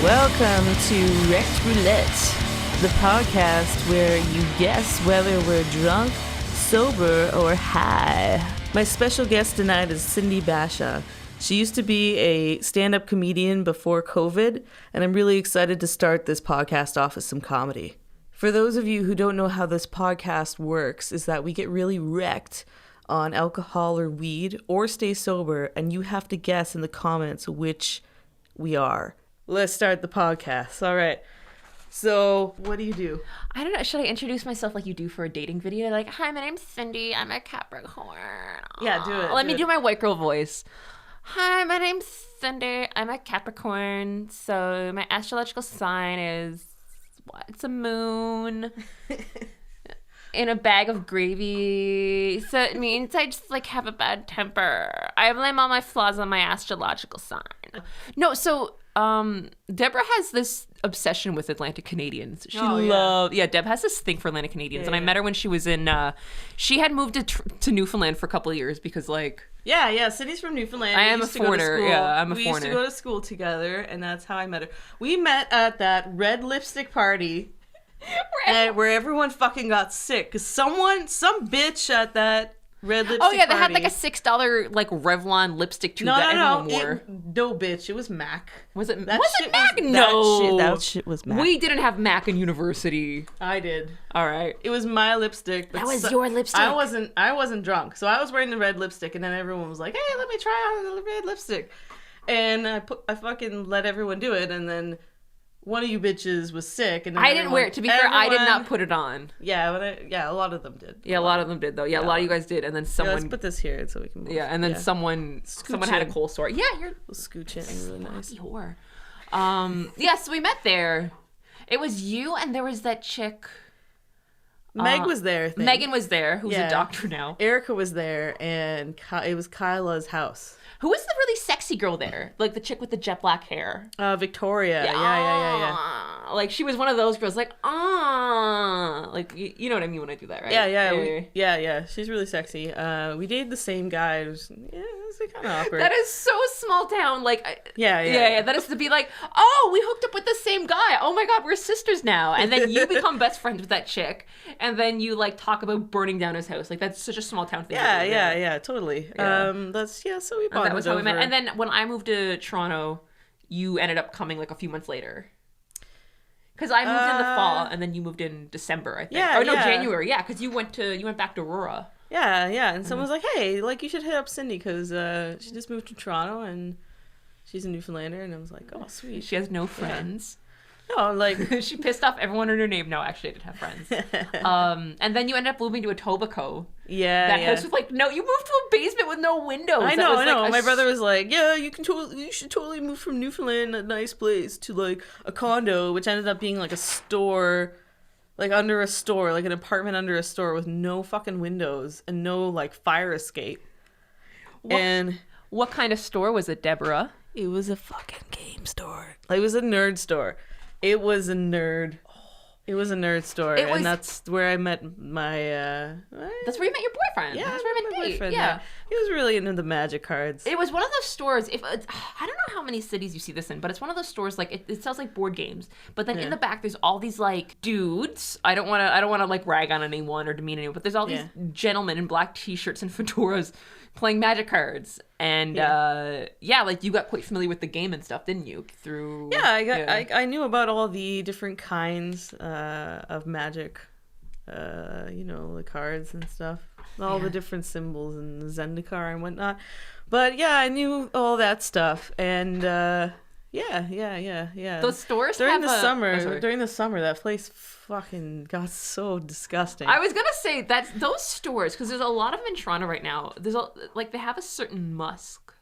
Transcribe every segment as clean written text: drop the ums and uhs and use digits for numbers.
Welcome to Wrecked Roulette, the podcast where you guess whether we're drunk, sober, or high. My special guest tonight is Cindy Basha. She used to be a stand-up comedian before COVID, and I'm really excited to start this podcast off with some comedy. For those of you who don't know how this podcast works, is that we get really wrecked on alcohol or weed or stay sober, and you have to guess in the comments which we are. Let's start the podcast. All right. So, what do you do? I don't know. Should I introduce myself like you do for a dating video? Like, hi, my name's Cindy. I'm a Capricorn. Yeah, do it. Let me do my white girl voice. Hi, my name's Cindy. I'm a Capricorn. So my astrological sign is what? It's a moon in a bag of gravy. So it means I just like have a bad temper. I blame all my flaws on my astrological sign. No, so Deborah has this obsession with Atlantic Canadians. She Deb has this thing for Atlantic Canadians, and I met her when she was in. She had moved to Newfoundland for a couple of years because, like, Cindy's from Newfoundland. I am a foreigner. Yeah, I'm a foreigner. We used to go to school together, and that's how I met her. We met at that red lipstick party, where everyone fucking got sick because some bitch at that red lipstick party. They had like a $6 like Revlon lipstick tube that everyone wore. No, bitch, it was MAC. Was it MAC? No. That shit was MAC. We didn't have MAC in university. I did. All right. It was my lipstick. That was your lipstick. I wasn't drunk, so I was wearing the red lipstick, and then everyone was like, "Hey, let me try on the red lipstick," and I fucking let everyone do it, and then one of you bitches was sick, and then I didn't wear it. To be fair, I did not put it on. Yeah, but a lot of them did. Yeah, a lot of them did though. Yeah, a lot of you guys did, and then someone. Let's put this here so we can move. Yeah, and then someone had a cold sore. Yeah, you're scooching really nice. Whore. So we met there. It was you, and there was that chick. Meg was there. Megan was there, who's a doctor now. Erica was there, and it was Kyla's house. Who was the really sexy girl there? Like the chick with the jet black hair. Victoria. Yeah. Like she was one of those girls. Like like you know what I mean when I do that, right? Yeah. She's really sexy. We dated the same guy. It was kind of awkward. That is so small town. Like yeah. That is to be like, oh, we hooked up with the same guy. Oh my god, we're sisters now. And then you become best friends with that chick, and then you like talk about burning down his house. Like that's such a small town thing. Yeah, totally. Yeah. So we bonded. That was how we met. And then when I moved to Toronto, you ended up coming like a few months later. Because I moved in the fall, and then you moved in December, I think. January. Yeah, because you went back to Aurora. Yeah. And someone was like, "Hey, like you should hit up Cindy because she just moved to Toronto and she's a Newfoundlander." And I was like, "Oh, sweet." She has no friends. No, like she pissed off everyone in her name. No, actually, I did have friends. And then you ended up moving to Etobicoke. Yeah. That house was like, no, you moved to a basement with no windows. I know. My brother was like, "Yeah, you should totally move from Newfoundland, a nice place, to like a condo," which ended up being like a store, like under a store, like an apartment under a store with no fucking windows and no like fire escape. What kind of store was it, Deborah? It was a fucking game store. Like, it was a nerd store. It was a nerd store, and that's where I met my. That's where you met your boyfriend. Yeah, that's where I met Nate. Boyfriend. Yeah, he was really into the magic cards. It was one of those stores. I don't know how many cities you see this in, but it's one of those stores like it sells like board games. But then in the back, there's all these like dudes. I don't want to like rag on anyone or demean anyone, but there's all these gentlemen in black t-shirts and fedoras playing magic cards. And like you got quite familiar with the game and stuff, didn't you? I knew about all the different kinds of magic, the cards and stuff, all the different symbols and the Zendikar and whatnot. But yeah, I knew all that stuff, and Those stores during the summer, that place fucking got so disgusting. I was gonna say that those stores, because there's a lot of them in Toronto right now. They have a certain musk.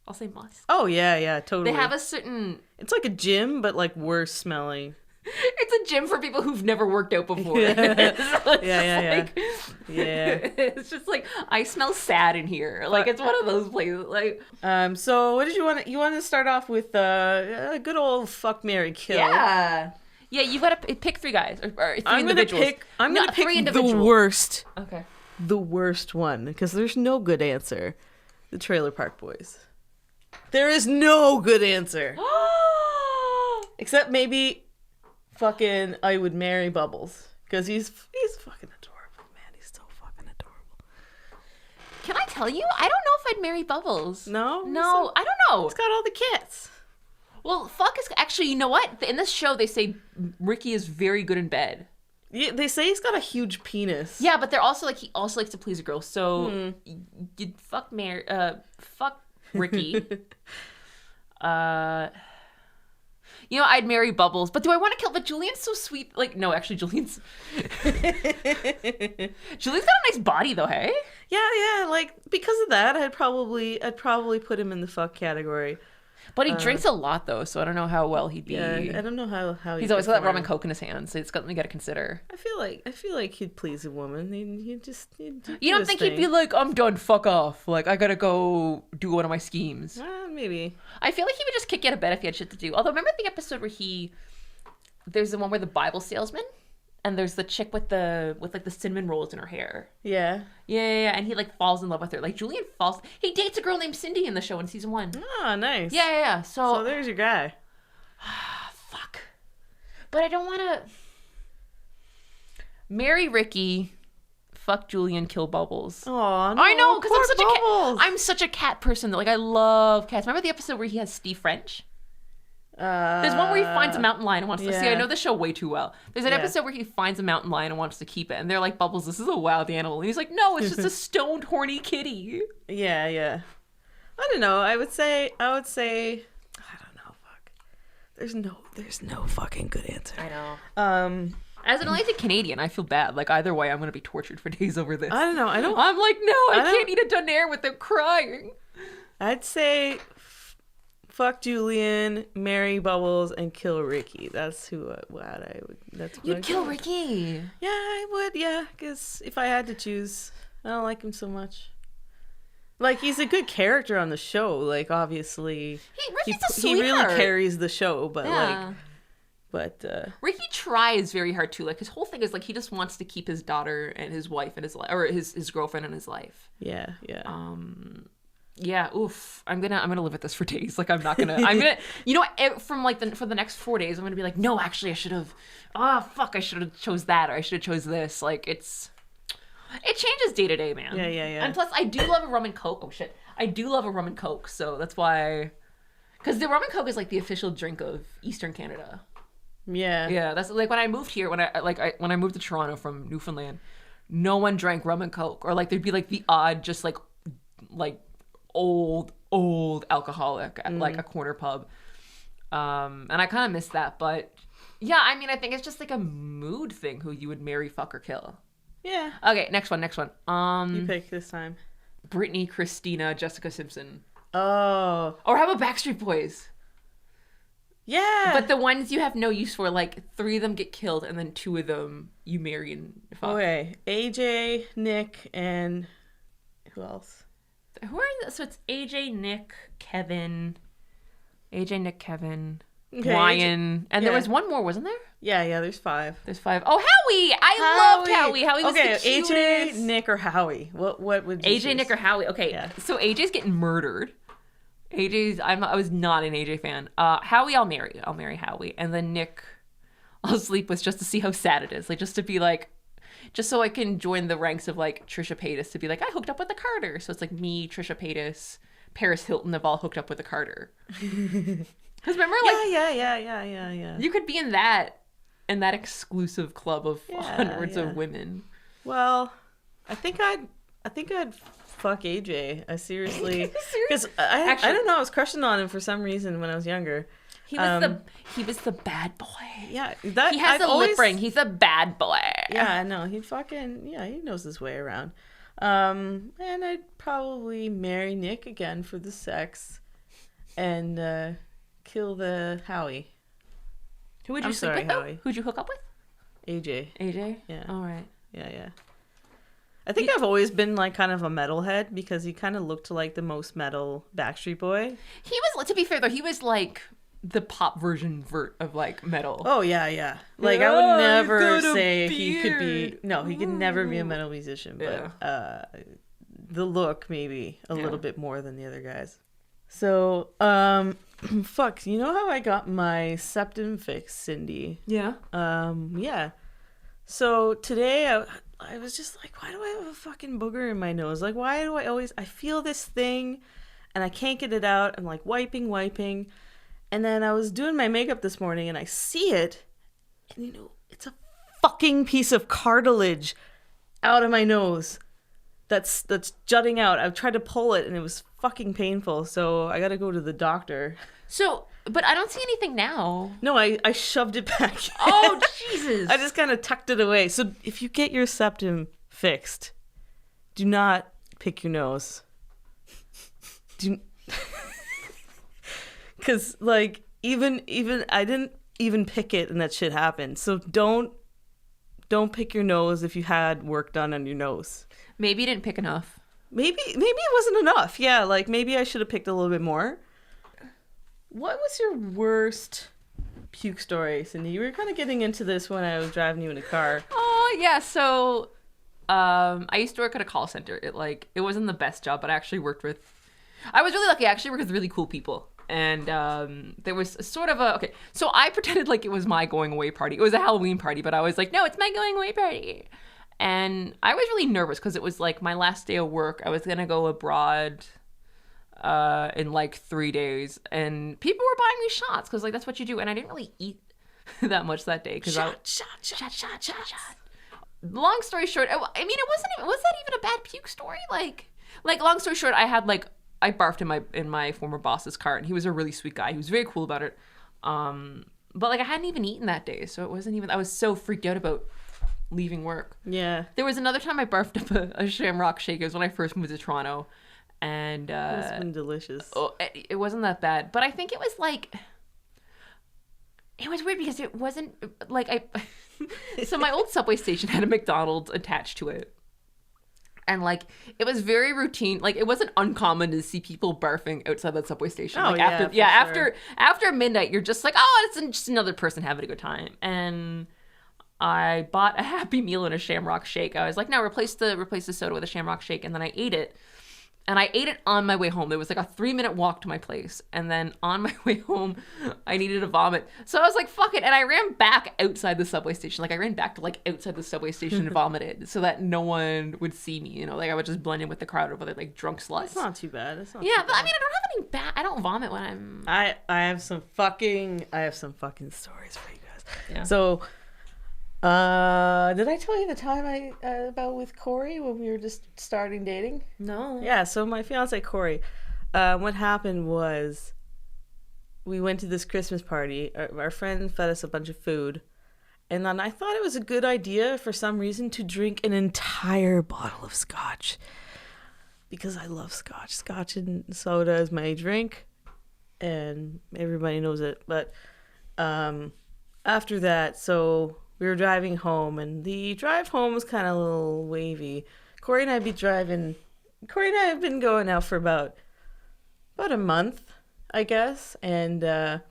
I'll say musk. Oh yeah, totally. They have a certain. It's like a gym, but like worse smelling. It's a gym for people who've never worked out before. Yeah. It's just like, I smell sad in here. Like, it's one of those places. Like, so what did you want? You wanted to start off with a good old fuck, marry, kill. Yeah, you got to pick three guys or three individuals. I'm gonna pick the worst. Okay. The worst one, because there's no good answer. The Trailer Park Boys. There is no good answer. Except maybe fucking I would marry Bubbles. Because he's fucking adorable, man. He's so fucking adorable. Can I tell you? I don't know if I'd marry Bubbles. No? No, I don't know. He's got all the kits. Well, fuck is... Actually, you know what? In this show, they say Ricky is very good in bed. Yeah, they say he's got a huge penis. Yeah, but they're also like, he also likes to please a girl. So, you'd fuck Ricky. You know, I'd marry Bubbles, but do I want to kill? But Julian's so sweet. Like, no, actually, Julian's got a nice body, though. Hey. Yeah. Like because of that, I'd probably put him in the fuck category. But he drinks a lot, though, so I don't know how well he'd be. Yeah, I don't know how he's always got that rum and coke in his hand, so it's something you got to consider. I feel like he'd please a woman. He'd you don't think he'd be like, I'm done, fuck off. Like, I gotta go do one of my schemes. Maybe. I feel like he would just kick you out of bed if he had shit to do. Although, remember the episode where there's the one where the Bible salesman, and there's the chick with like the cinnamon rolls in her hair. Yeah. Yeah, and he like falls in love with her. Like Julian he dates a girl named Cindy in the show in season 1. Oh, nice. Yeah. So there's your guy. Fuck. But I don't want to marry Ricky. Fuck Julian, kill Bubbles. Oh no! I know, because Bubbles. I'm such a cat person. Like I love cats. Remember the episode where he has Steve French? There's one where he finds a mountain lion and wants to see. I know the show way too well. There's an episode where he finds a mountain lion and wants to keep it, and they're like, Bubbles, this is a wild animal. And he's like, no, it's just a stoned, horny kitty. Yeah. I don't know. I would say. I don't know. Fuck. There's no fucking good answer. I know. As an Atlantic Canadian, I feel bad. Like either way, I'm gonna be tortured for days over this. I don't know. I'm like, no, I can't eat a donair with them crying. I'd say. Fuck Julian, marry Bubbles, and kill Ricky. That's what I would. That's what You'd kill Ricky. Yeah, I would. Yeah, because if I had to choose, I don't like him so much. Like he's a good character on the show. Like obviously, Ricky's a sweetheart. He really carries the show. But Ricky tries very hard too. Like his whole thing is like he just wants to keep his daughter and his wife in his life, or his girlfriend in his life. Yeah. Yeah, oof. I'm gonna live with this for days. Like I'm gonna you know what, for the next 4 days I'm gonna be like, no, actually I should have I should have chose that, or I should have chose this. Like it changes day to day, man. Yeah. And plus I do love a rum and coke. Oh shit. I do love a rum and coke, so that's why, because the rum and coke is like the official drink of Eastern Canada. Yeah, that's like when I moved here, when I moved to Toronto from Newfoundland, no one drank rum and coke, or like there'd be like the odd just like old alcoholic at like a corner pub, and I kind of miss that. But yeah, I mean, I think it's just like a mood thing who you would marry, fuck, or kill. Yeah. Okay, next one. You pick this time. Britney, Christina, Jessica Simpson. Oh. Or how about Backstreet Boys? Yeah. But the ones you have no use for, like 3 of them get killed and then 2 of them you marry and fuck. Okay, AJ, Nick, and who else? Who are so it's AJ, Nick, Kevin, Ryan, and there was one more, wasn't there? Yeah. There's 5. There's 5. Oh, Howie! I loved Howie. Howie was the cutest. AJ, Nick, or Howie? What would you AJ, choose? Nick, or Howie? Okay, so AJ's getting murdered. I was not an AJ fan. Howie, I'll marry Howie, and then Nick, I'll sleep with just to see how sad it is, like just to be like. Just so I can join the ranks of like Trisha Paytas to be like, I hooked up with the Carter. So it's like me, Trisha Paytas, Paris Hilton have all hooked up with the Carter. Because remember, like, yeah. You could be in that exclusive club of hundreds of women. Well, I think I'd fuck AJ. I seriously, because I don't know, I was crushing on him for some reason when I was younger. He was the bad boy. Yeah, he has lip ring. He's a bad boy. Yeah, no, he knows his way around. And I'd probably marry Nick again for the sex, and kill the Howie. Who would you sleep with? Howie. Who'd you hook up with? AJ. AJ. Yeah. All right. Yeah. I think I've always been like kind of a metalhead because he kind of looked like the most metal Backstreet Boy. He was, to be fair though, he was like the pop version of like metal. Oh yeah. Like I would never say he could be. No, he could never be a metal musician. But the look maybe a little bit more than the other guys. So Fuck, you know how I got my septum fixed, Cindy? Yeah. Yeah. So today I was just like, why do I have a fucking booger in my nose? Like, why do I feel this thing and I can't get it out? I'm like wiping. And then I was doing my makeup this morning and I see it. And you know, it's a fucking piece of cartilage out of my nose that's jutting out. I've tried to pull it and it was fucking painful. So I got to go to the doctor. So, but I don't see anything now. No, I shoved it back in. Oh, Jesus. I just kind of tucked it away. So if you get your septum fixed, do not pick your nose. Because, like, even I didn't even pick it and that shit happened. So don't pick your nose if you had work done on your nose. Maybe you didn't pick enough. Maybe it wasn't enough. Yeah, like, maybe I should have picked a little bit more. What was your worst puke story, Cindy? You were kind of getting into this when I was driving you in a car. Oh, yeah. So, I used to work at a call center. It wasn't the best job, but I actually I was really lucky. I actually worked with really cool people. And there was sort of okay. So I pretended like it was my going away party. It was a Halloween party, but I was like, no, it's my going away party. And I was really nervous because it was like my last day of work. I was going to go abroad in like 3 days, and people were buying me shots because like that's what you do. And I didn't really eat that much that day because shot. Long story short, I mean, was that even a bad puke story? Like long story short, I barfed in my former boss's car, and he was a really sweet guy. He was very cool about it. But like I hadn't even eaten that day, so it wasn't even. I was so freaked out about leaving work. Yeah. There was another time I barfed up a Shamrock Shake. It was when I first moved to Toronto. And it's been delicious. Oh, it wasn't that bad, but I think it was like it was weird because it wasn't like so my old subway station had a McDonald's attached to it, and like it was very routine. Like it wasn't uncommon to see people barfing outside that subway station. Oh, like after midnight, you're just like, oh, it's just another person having a good time. And I bought a Happy Meal and a Shamrock Shake. I was like, no, replace the soda with a Shamrock Shake, and then I ate it. And I ate it on my way home. It was like a 3-minute walk to my place. And then on my way home, I needed to vomit. So I was like, fuck it. And I ran back outside the subway station. Like I ran back to like outside the subway station and vomited so that no one would see me. You know, like I would just blend in with the crowd of other like drunk sluts. It's not too bad. But I mean, I don't have any bad. I don't vomit when I'm. I have some fucking stories for you guys. Yeah. So, did I tell you the time about with Corey when we were just starting dating? No. Yeah, so my fiance Corey, what happened was we went to this Christmas party. Our friend fed us a bunch of food, and then I thought it was a good idea for some reason to drink an entire bottle of scotch because I love scotch. Scotch and soda is my drink, and everybody knows it. But after that, so we were driving home, and the drive home was kind of a little wavy. Corey and I have been going out for about a month, I guess. And so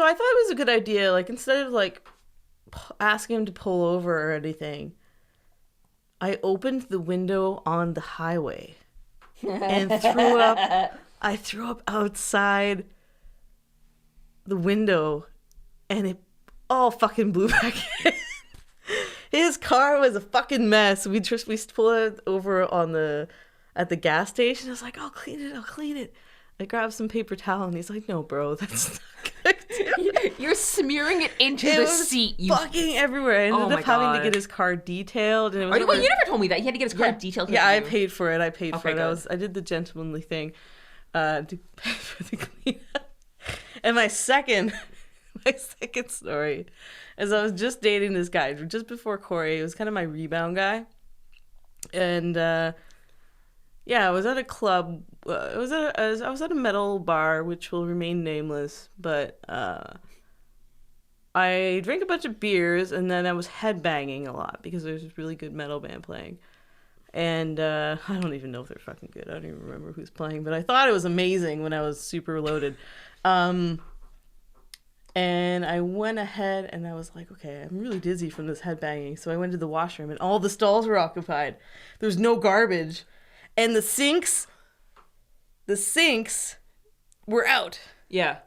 I thought it was a good idea. Like, instead of like asking him to pull over or anything, I opened the window on the highway and threw up. I threw up outside the window, and it all fucking blew back in. His car was a fucking mess. We pulled it over at the gas station. I was like, I'll clean it. I grabbed some paper towel, and he's like, no, bro, that's not good. You're smearing it into the seat. Fucking everywhere. I ended up having to get his car detailed. And you never told me that. He had to get his car detailed. Yeah, I paid for it. I did the gentlemanly thing to pay for the cleanup. And my second story is I was just dating this guy just before Corey. It was kind of my rebound guy. And I was at a club. I was at a metal bar, which will remain nameless. But I drank a bunch of beers, and then I was headbanging a lot because there's this really good metal band playing. And I don't even know if they're fucking good. I don't even remember who's playing, but I thought it was amazing when I was super loaded. And I went ahead and I was like, okay, I'm really dizzy from this headbanging. So I went to the washroom, and all the stalls were occupied. There was no garbage. And the sinks we're out. Yeah.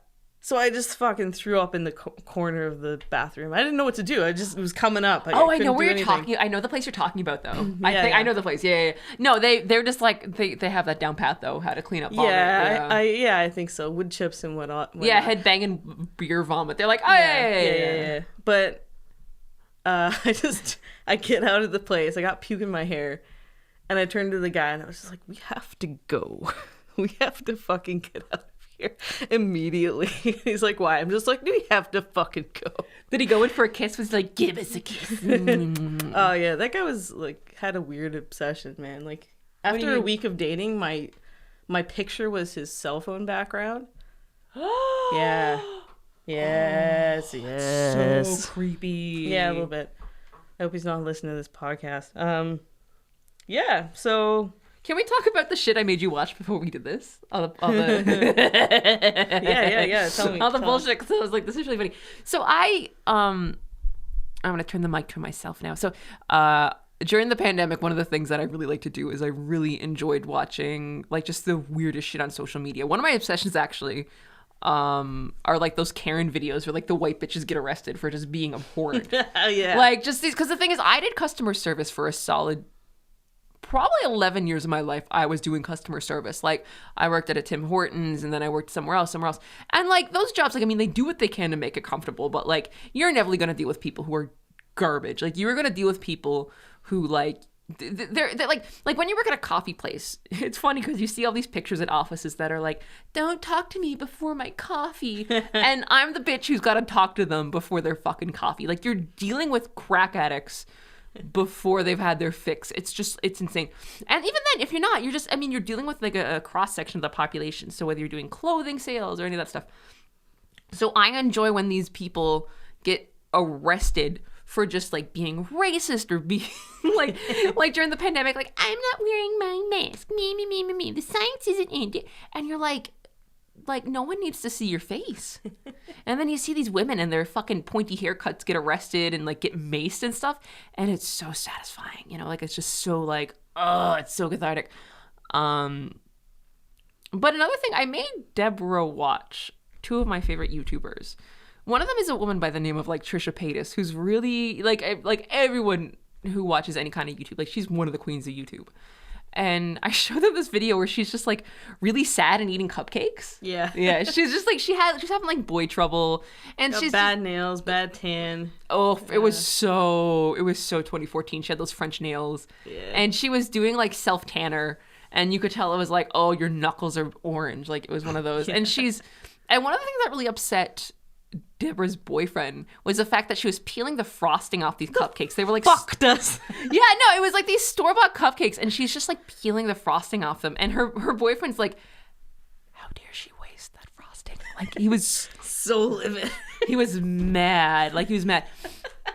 So I just fucking threw up in the corner of the bathroom. I didn't know what to do. It was coming up. I know where you're talking. I know the place you're talking about, though. I know the place. Yeah. No, they're just like they have that down pat though, how to clean up vomit. Yeah, I think so. Wood chips and whatnot. Yeah, head banging beer vomit. They're like, yeah. But I get out of the place. I got puke in my hair, and I turned to the guy and I was just like, we have to go. We have to fucking get out here immediately. He's like, why? I'm just like, we have to fucking go. Did he go in for a kiss? Was like, give us a kiss. Oh yeah, that guy was like, had a weird obsession, man. Like after a week of dating, my picture was his cell phone background. Yeah. Yes. So creepy. Yeah, a little bit. I hope he's not listening to this podcast. Yeah, so can we talk about the shit I made you watch before we did this? All the yeah. Tell me. All the bullshit. Because I was like, this is really funny. So I'm gonna turn the mic to myself now. So during the pandemic, one of the things that I really like to do is I really enjoyed watching like just the weirdest shit on social media. One of my obsessions actually are like those Karen videos where like the white bitches get arrested for just being abhorrent. Yeah. Like just these, because the thing is, I did customer service for a solid probably 11 years of my life. I was doing customer service. Like I worked at a Tim Hortons and then I worked somewhere else. And like those jobs, like, I mean, they do what they can to make it comfortable, but like you're never going to deal with people who are garbage. Like you are going to deal with people who like, they're like when you work at a coffee place, it's funny because you see all these pictures at offices that are like, don't talk to me before my coffee. And I'm the bitch who's got to talk to them before their fucking coffee. Like you're dealing with crack addicts before they've had their fix. It's insane. And even then, if you're not, you're dealing with like a cross section of the population. So whether you're doing clothing sales or any of that stuff. So I enjoy when these people get arrested for just like being racist or being like during the pandemic, like, I'm not wearing my mask. Me. The science isn't in it. And you're like no one needs to see your face. And then you see these women and their fucking pointy haircuts get arrested and like get maced and stuff. And it's so satisfying, you know, like it's just so like, oh, it's so cathartic. But another thing, I made Deborah watch two of my favorite YouTubers. One of them is a woman by the name of like Trisha Paytas, who's really like everyone who watches any kind of YouTube, like she's one of the queens of YouTube. And I showed them this video where she's just like really sad and eating cupcakes. Yeah. Yeah. She's just like, she's having like boy trouble. And got she's bad nails, bad tan. Oh, it was so 2014. She had those French nails. Yeah. And she was doing like self-tanner. And you could tell it was like, oh, your knuckles are orange. Like it was one of those. Yeah. And one of the things that really upset Deborah's boyfriend was the fact that she was peeling the frosting off these cupcakes. They were like, fucked us. Yeah, no, it was like these store-bought cupcakes, and she's just like peeling the frosting off them. And her boyfriend's like, how dare she waste that frosting? Like he was so livid. He was mad. Like he was mad.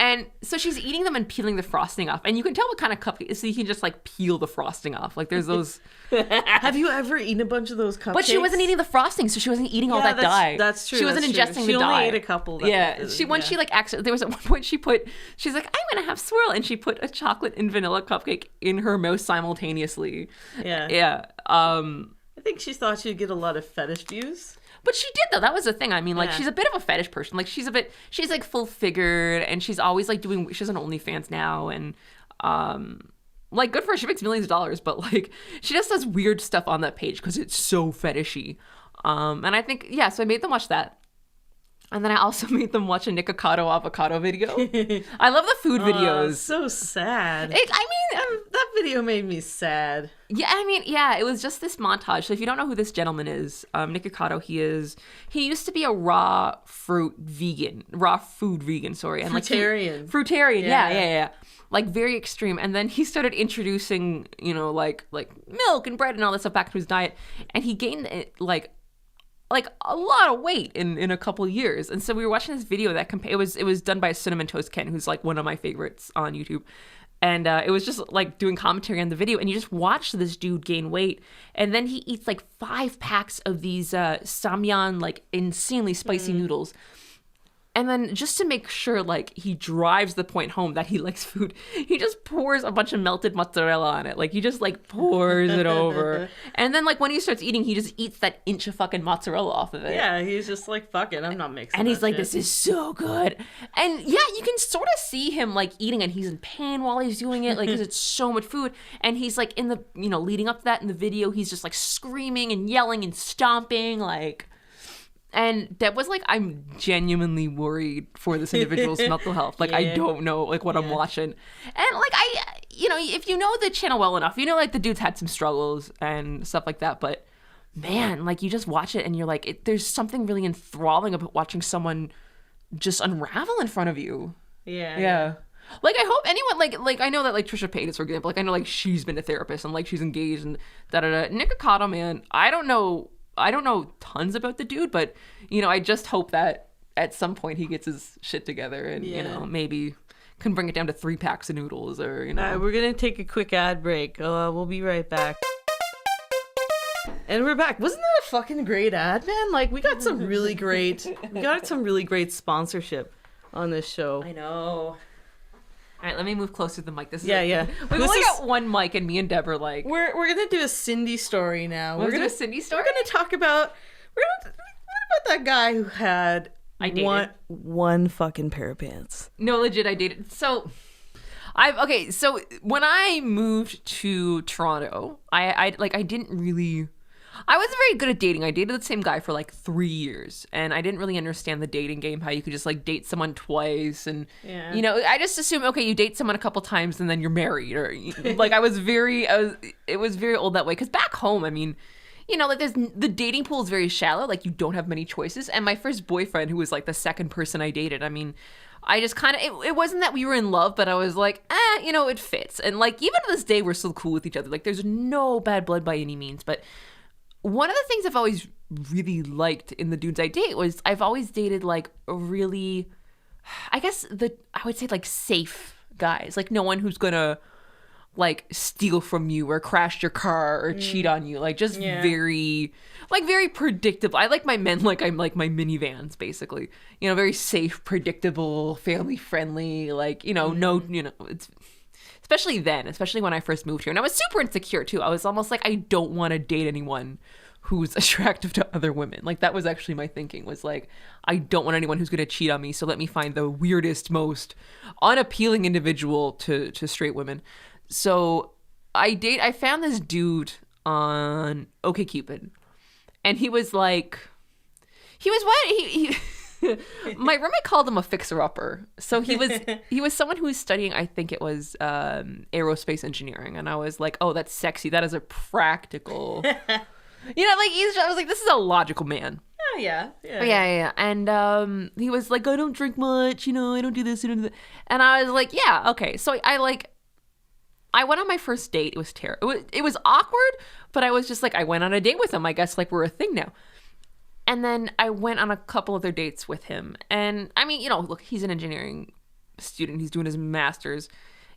And so she's eating them and peeling the frosting off. And you can tell what kind of cupcake. So you can just like peel the frosting off. Like there's those. Have you ever eaten a bunch of those cupcakes? But she wasn't eating the frosting, so she wasn't eating all that dye. That's true. She wasn't ingesting the dye. She only ate a couple. She like actually, there was at one point she's like, I'm gonna have swirl, and she put a chocolate and vanilla cupcake in her mouth simultaneously. Yeah. Yeah. I think she thought she'd get a lot of fetish views. But she did, though. That was the thing. I mean, like, she's a bit of a fetish person. Like, she's like full figured, and she's always like she has an OnlyFans now, and like, good for her. She makes millions of dollars, but like, she just does weird stuff on that page because it's so fetishy. And I think, so I made them watch that. And then I also made them watch a Nikocado avocado video. I love the food videos. So sad. That video made me sad. Yeah, it was just this montage. So if you don't know who this gentleman is, Nikocado, he used to be a raw food vegan, and fruitarian. Fruitarian, yeah. Like very extreme. And then he started introducing, like milk and bread and all that stuff back to his diet, and he gained like a lot of weight in a couple of years. And so we were watching this video that it was done by Cinnamon Toast Ken, who's like one of my favorites on YouTube. And it was just like doing commentary on the video, and you just watch this dude gain weight, and then he eats like 5 packs of these samyang, like insanely spicy noodles. And then just to make sure, like, he drives the point home that he likes food, he just pours a bunch of melted mozzarella on it. Like, he just, like, pours it over. And then, like, when he starts eating, he just eats that inch of fucking mozzarella off of it. Yeah, he's just like, fuck it, I'm not mixing. And he's like, shit. This is so good. And yeah, you can sort of see him, like, eating, and he's in pain while he's doing it, like, because it's so much food. And he's, like, in the, you know, leading up to that in the video, he's just, like, screaming and yelling and stomping, like... And Deb was like, I'm genuinely worried for this individual's mental health. Like, I don't know, like, what I'm watching. And, like, you know, if you know the channel well enough, you know, like, the dude's had some struggles and stuff like that. But, man, like, you just watch it and you're like, there's something really enthralling about watching someone just unravel in front of you. Yeah. Like, I hope anyone, like I know that, like, Trisha Paytas, for example, like, I know, like, she's been a therapist and, like, she's engaged and da-da-da. Nick Ocado, man, I don't know tons about the dude, but, you know, I just hope that at some point he gets his shit together and, you know, maybe can bring it down to 3 packs of noodles or, you know. We're going to take a quick ad break. We'll be right back. And we're back. Wasn't that a fucking great ad, man? Like, we got some really great sponsorship on this show. I know. All right, let me move closer to the mic. Yeah. We've only got one mic, and me and Deb are like... We're gonna do a Cindy story now. We're gonna do a Cindy story? We're gonna talk about... what about that guy who had one fucking pair of pants? No, legit, I dated. So when I moved to Toronto, I didn't really... I wasn't very good at dating. I dated the same guy for like 3 years, and I didn't really understand the dating game, how you could just like date someone twice, and you know, I just assumed, okay, you date someone a couple times and then you're married, or like it was very old that way. Because back home, I mean, you know, like the dating pool is very shallow, like you don't have many choices. And my first boyfriend, who was like the second person I dated, I mean, I just kind of, it wasn't that we were in love, but I was like, you know, it fits. And like, even to this day, we're still cool with each other. Like, there's no bad blood by any means, but one of the things I've always really liked in the dudes I date was I've always dated like a really, I would say like safe guys. Like, no one who's gonna like steal from you or crash your car or cheat on you. Like, just very predictable. I like my men like I'm like my minivans, basically. You know, very safe, predictable, family friendly. Like, you know, no, you know, it's... Especially when I first moved here. And I was super insecure, too. I was almost like, I don't want to date anyone who's attractive to other women. Like, that was actually my thinking, was like, I don't want anyone who's going to cheat on me, so let me find the weirdest, most unappealing individual to straight women. So I found this dude on OkCupid. And he was like... My roommate called him a fixer-upper. So he was someone who was studying, I think it was aerospace engineering, and I was like, oh, that's sexy. That is a practical, you know, like I was like, this is a logical man. Oh yeah. And he was like, I don't drink much, you know, I don't do this, I don't do that. And I was like, yeah, okay. So I went on my first date. It was terrible. It was awkward, but I was just like, I went on a date with him. I guess like we're a thing now. And then I went on a couple other dates with him. And I mean, you know, look, he's an engineering student. He's doing his master's.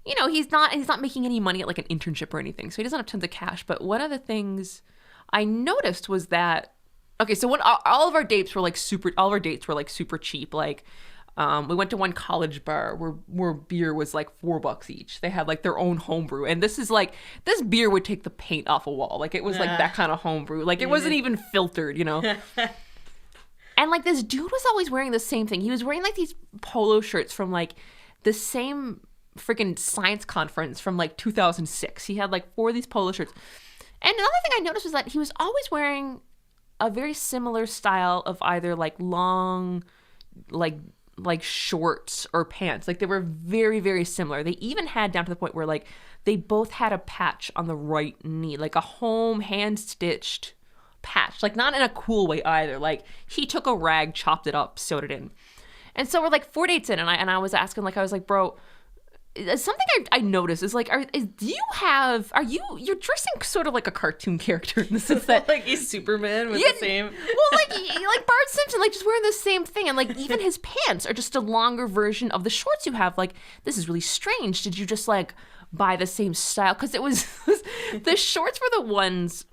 You know, he's not making any money at like an internship or anything. So he doesn't have tons of cash. But one of the things I noticed was that, okay, so when all of our dates were like super cheap. Like, we went to one college bar where beer was like $4 each. They had like their own homebrew. And this beer would take the paint off a wall. Like, it was like that kind of homebrew. Like, it wasn't even filtered, you know? And like, this dude was always wearing the same thing. He was wearing like these polo shirts from like the same freaking science conference from like 2006. He had like 4 of these polo shirts. And another thing I noticed was that he was always wearing a very similar style of either like long, like shorts or pants. Like, they were very, very similar. They even had down to the point where like they both had a patch on the right knee, like a home hand-stitched patch. Like, not in a cool way either. Like, he took a rag, chopped it up, sewed it in. And so we're like 4 dates in, and I was asking, like, I was like, bro, something I noticed is like, you're dressing sort of like a cartoon character in the sense that like he's Superman with the same. Well, like Bart Simpson, like just wearing the same thing, and like even his pants are just a longer version of the shorts you have. Like, this is really strange. Did you just like buy the same style? Because it was the shorts were the ones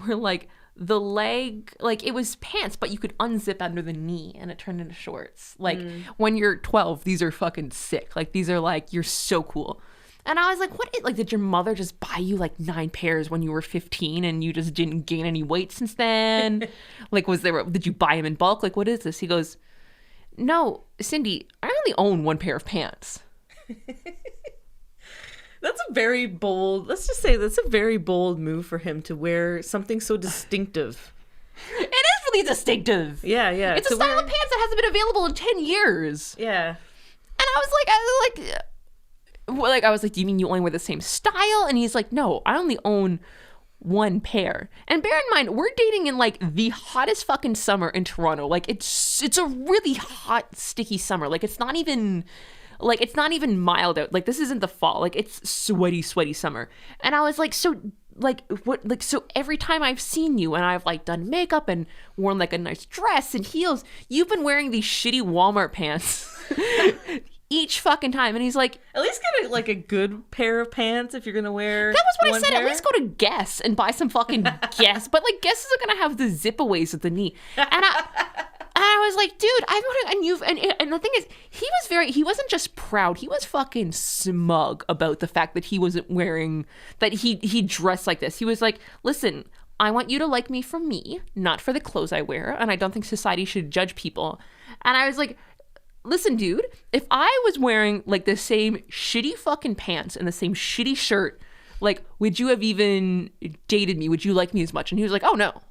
where like the leg, like it was pants, but you could unzip under the knee and it turned into shorts. Like when you're 12, these are fucking sick. Like these are like, you're so cool. And I was like, like, did your mother just buy you like 9 pairs when you were 15 and you just didn't gain any weight since then? Like, did you buy them in bulk? Like, what is this? He goes, no, Cindy, I only own 1 pair of pants. That's a very bold, let's just say that's a very bold move for him to wear something so distinctive. It is really distinctive. Yeah. It's a style of pants that hasn't been available in 10 years. Yeah. And I was like, do you mean you only wear the same style? And he's like, no, I only own 1 pair. And bear in mind, we're dating in like the hottest fucking summer in Toronto. Like it's a really hot, sticky summer. Like it's not even mild out. Like this isn't the fall. Like it's sweaty summer. And I was like, so every time I've seen you and I've like done makeup and worn like a nice dress and heels, you've been wearing these shitty Walmart pants each fucking time. And he's like, at least get a good pair of pants if you're gonna wear. That was what I said. Pair. At least go to Guess and buy some fucking Guess. But like Guess isn't gonna have the zip-aways at the knee. And I was like, dude, and the thing is, he wasn't just proud, he was fucking smug about the fact that he wasn't wearing, that he dressed like this. He was like, listen, I want you to like me for me, not for the clothes I wear, and I don't think society should judge people. And I was like, listen, dude, if I was wearing like the same shitty fucking pants and the same shitty shirt, like, would you have even dated me? Would you like me as much? And he was like, oh no.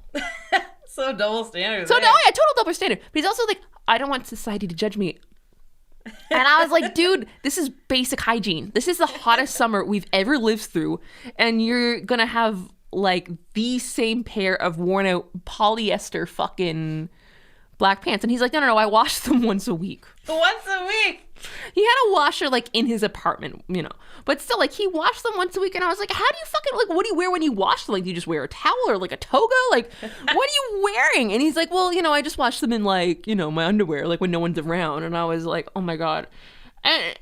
So double standard. So no, yeah, total double standard. But he's also like, I don't want society to judge me. And I was like, dude, this is basic hygiene. This is the hottest summer we've ever lived through. And you're going to have like the same pair of worn out polyester fucking black pants. And he's like, no, I wash them once a week. Once a week? He had a washer like in his apartment, you know, but still like he washed them once a week. And I was like, how do you fucking, like, what do you wear when you wash them? Like, do you just wear a towel or like a toga? Like, what are you wearing? And he's like, well, you know, I just wash them in like, you know, my underwear, like when no one's around. And I was like, oh my God. And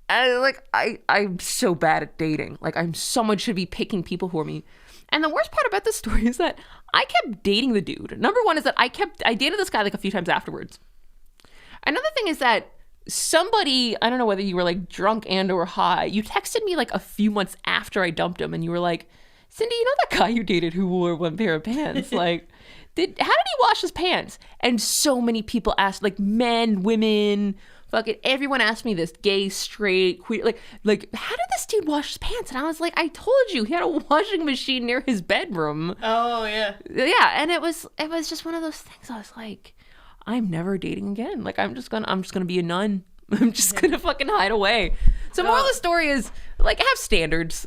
I'm so bad at dating. Like someone should be picking people for me. And the worst part about this story is that I kept dating the dude. Number one is that I dated this guy like a few times afterwards. Another thing is that somebody, I don't know whether you were like drunk and or high, you texted me like a few months after I dumped him and you were like, Cindy, you know that guy you dated who wore 1 pair of pants? Like, how did he wash his pants? And so many people asked, like men, women, fucking everyone asked me this, gay, straight, queer, like how did this dude wash his pants? And I was like, I told you, he had a washing machine near his bedroom. Oh yeah. Yeah, and it was just one of those things. I was like, I'm never dating again. Like I'm just gonna be a nun. I'm just gonna fucking hide away. So moral of the story is, like, have standards.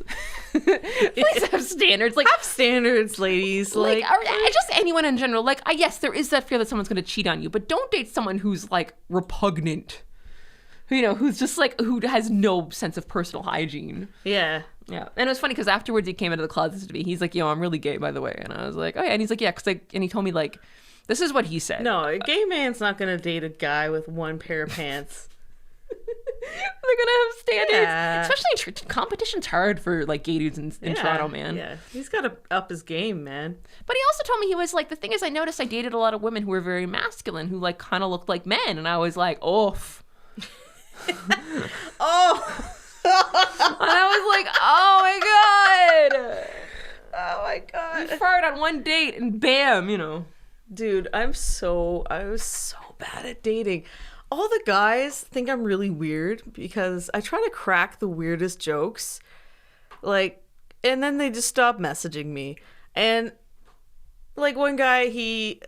Please have standards. Like, have standards, ladies. Like just anyone in general. Like, yes, there is that fear that someone's gonna cheat on you, but don't date someone who's like repugnant. You know, who's just like, who has no sense of personal hygiene. Yeah. Yeah. And it was funny because afterwards he came into the closet to me. He's like, yo, I'm really gay, by the way. And I was like, oh yeah. And he's like, yeah, and he told me like, this is what he said. No, a gay man's not gonna date a guy with 1 pair of pants. They're gonna have standards. Yeah. Especially in competition's hard for like gay dudes in Toronto, man. Yeah, he's gotta up his game, man. But he also told me, he was like, the thing is, I noticed I dated a lot of women who were very masculine, who like kind of looked like men, and I was like, oof. Oh. And I was like, oh my God. Oh my God. You fired on one date and bam, you know. Dude, I was so bad at dating. All the guys think I'm really weird because I try to crack the weirdest jokes. Like, and then they just stop messaging me. And like one guy, he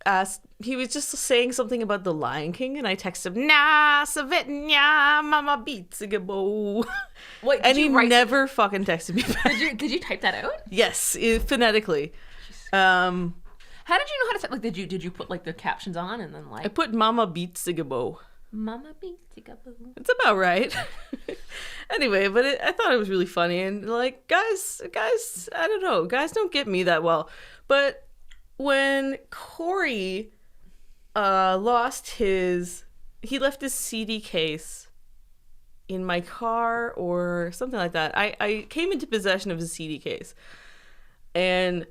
asked, he was just saying something about the Lion King, and I texted him, nah, savetnya, mama beats a gabo. Wait, and he never fucking texted me back. Did you type that out? Yes, phonetically. How did you know how to say, like, did you put like the captions on and then like? I put mama beats a gabo. Mama beats a gabo. It's about right. Anyway, but I thought it was really funny, and like guys, I don't know, guys don't get me that well, but when Corey left his CD case in my car or something like that. I came into possession of his CD case. And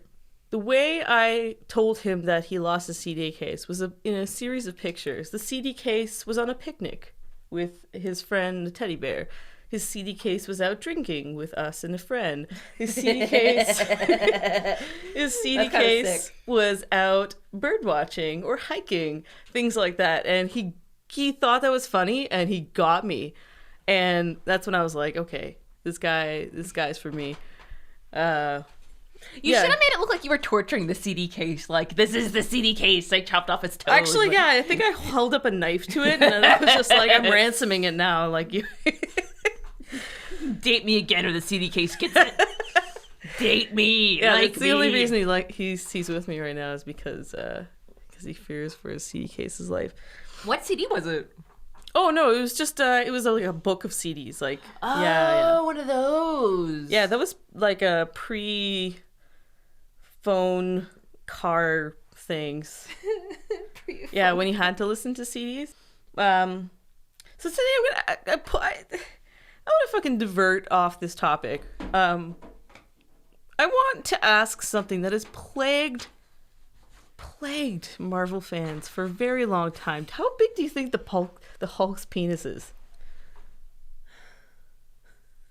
the way I told him that he lost his CD case was in a series of pictures. The CD case was on a picnic with his friend, the teddy bear. His CD case was out drinking with us and a friend. His CD case, was out bird watching or hiking, things like that. And he thought that was funny, and he got me. And that's when I was like, okay, this guy's for me. You should have made it look like you were torturing the CD case. Like, this is the CD case. I chopped off its toes. Actually, yeah, I think I held up a knife to it, and then I was just like, I'm ransoming it now. Like, you date me again, or the CD case gets it. Date me. Yeah, it's the only reason he's with me right now is because he fears for his CD case's life. What CD was it? Oh no, it was just it was like a book of CDs. Like, one of those. Yeah, that was like a pre-phone car things. Yeah, when you had to listen to CDs. So today I want to fucking divert off this topic. I want to ask something that has plagued Marvel fans for a very long time. How big do you think the Hulk's penis is?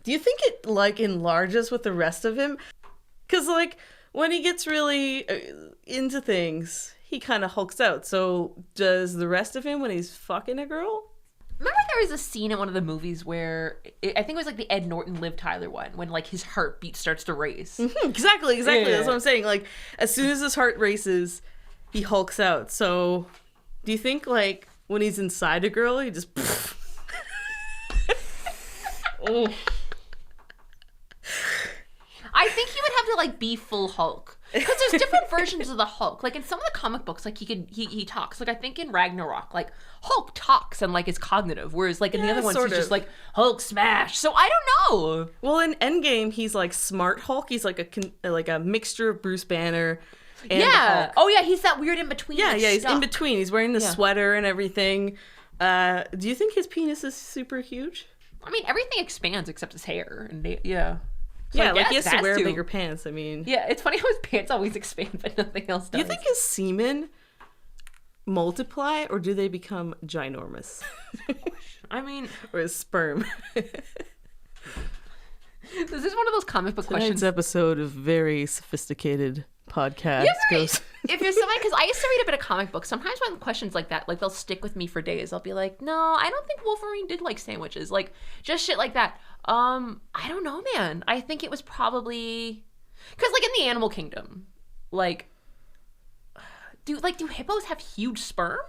Do you think it like enlarges with the rest of him? Because like when he gets really into things, he kind of hulks out. So does the rest of him when he's fucking a girl? Remember there was a scene in one of the movies where I think it was like the Ed Norton Liv Tyler one, when like his heartbeat starts to race. Mm-hmm, exactly. Yeah. That's what I'm saying. Like as soon as his heart races, he hulks out. So do you think like when he's inside a girl, he just Oh. I think he would have to like be full Hulk, because there's different versions of the Hulk. Like in some of the comic books, like he talks. Like I think in Ragnarok, like Hulk talks and like is cognitive, whereas like in the other ones he's just like Hulk smash. So I don't know. Well, in Endgame, he's like smart Hulk. He's like a mixture of Bruce Banner and Hulk. Oh yeah, he's that weird in between. Yeah, he's stuff. in between. He's wearing the sweater and everything. Do you think his penis is super huge? I mean, everything expands except his hair, and yeah. So yeah, like he has to wear bigger pants. I mean, yeah, it's funny how his pants always expand, but nothing else does. Do you think his semen multiply, or do they become ginormous? I mean, or his sperm? This is one of those comic book questions. Tonight's episode of very sophisticated podcast goes. If you're somebody, because I used to read a bit of comic books, sometimes when questions like that, like they'll stick with me for days. I'll be like, no, I don't think Wolverine did like sandwiches, like just shit like that. I don't know, man. I think it was probably because like in the animal kingdom, like do hippos have huge sperm?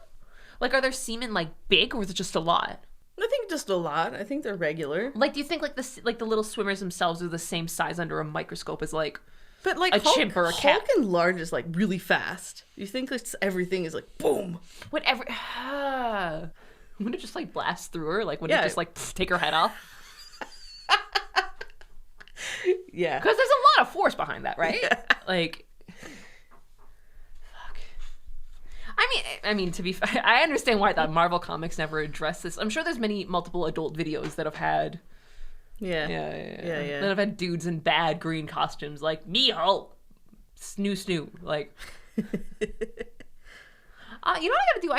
Like are their semen like big, or is it just a lot? I think just a lot. I think they're regular. Like, do you think like the little swimmers themselves are the same size under a microscope as like but like a chimp or a cat? Hulk enlarges like really fast. You think like everything is like boom? Whatever. Would it just like blast through her? Like would it just like take her head off? Yeah. Because there's a lot of force behind that, right? Yeah. Like, fuck. I mean, to be fair, I understand why the Marvel comics never addressed this. I'm sure there's multiple adult videos that have had. Yeah. That have had dudes in bad green costumes, like me Hulk, snoo. Like, you know what I gotta do?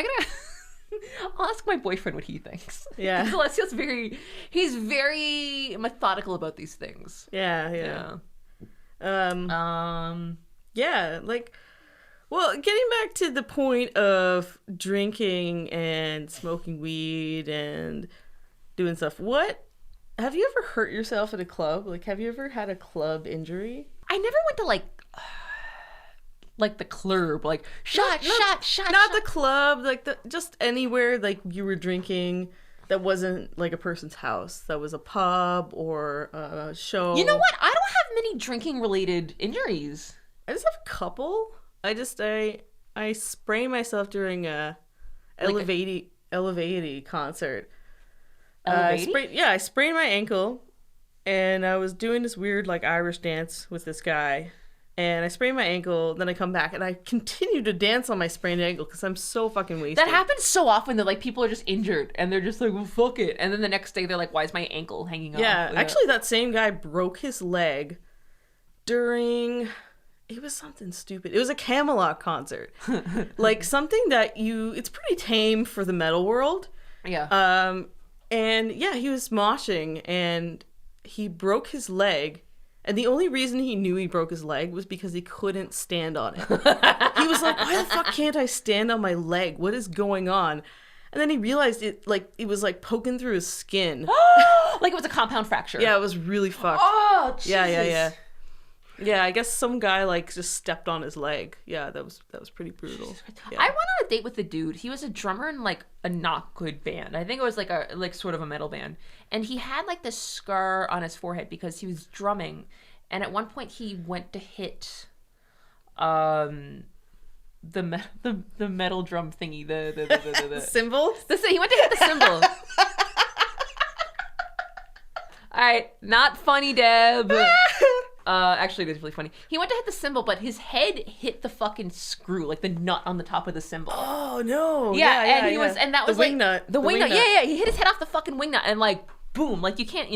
I'll ask my boyfriend what he thinks. Yeah. Alessio's he's very methodical about these things. Yeah. Yeah, like, well, getting back to the point of drinking and smoking weed and doing stuff, have you ever hurt yourself at a club? Like, have you ever had a club injury? I never went to like the club, like shot. Not the club, like just anywhere like you were drinking that wasn't like a person's house. That was a pub or a show. You know what? I don't have many drinking related injuries. I just have a couple. I sprained myself during a Elevati concert. I sprained my ankle, and I was doing this weird like Irish dance with this guy. And I sprained my ankle, then I come back, and I continue to dance on my sprained ankle because I'm so fucking wasted. That happens so often that, like, people are just injured, and they're just like, well, fuck it. And then the next day, they're like, why is my ankle hanging off? Yeah, actually, that same guy broke his leg during It was something stupid. It was a Camelot concert. Like something that it's pretty tame for the metal world. Yeah. And yeah, he was moshing and he broke his leg. And the only reason he knew he broke his leg was because he couldn't stand on it. He was like, why the fuck can't I stand on my leg? What is going on? And then he realized it was like poking through his skin. Like it was a compound fracture. Yeah, it was really fucked. Oh, Jesus. Yeah. Yeah, I guess some guy like just stepped on his leg. Yeah, that was pretty brutal. Yeah. I went on a date with a dude. He was a drummer in like a not good band. I think it was like sort of a metal band. And he had like this scar on his forehead because he was drumming. And at one point he went to hit the metal drum thingy, the cymbal. He went to hit the cymbal. All right, not funny, Deb. Actually, it is really funny. He went to hit the cymbal, but his head hit the fucking screw, like the nut on the top of the cymbal. Oh no! Yeah, and he was, and that was the like wing nut. The wing nut. Yeah. He hit his head off the fucking wing nut, and like boom, like you can't,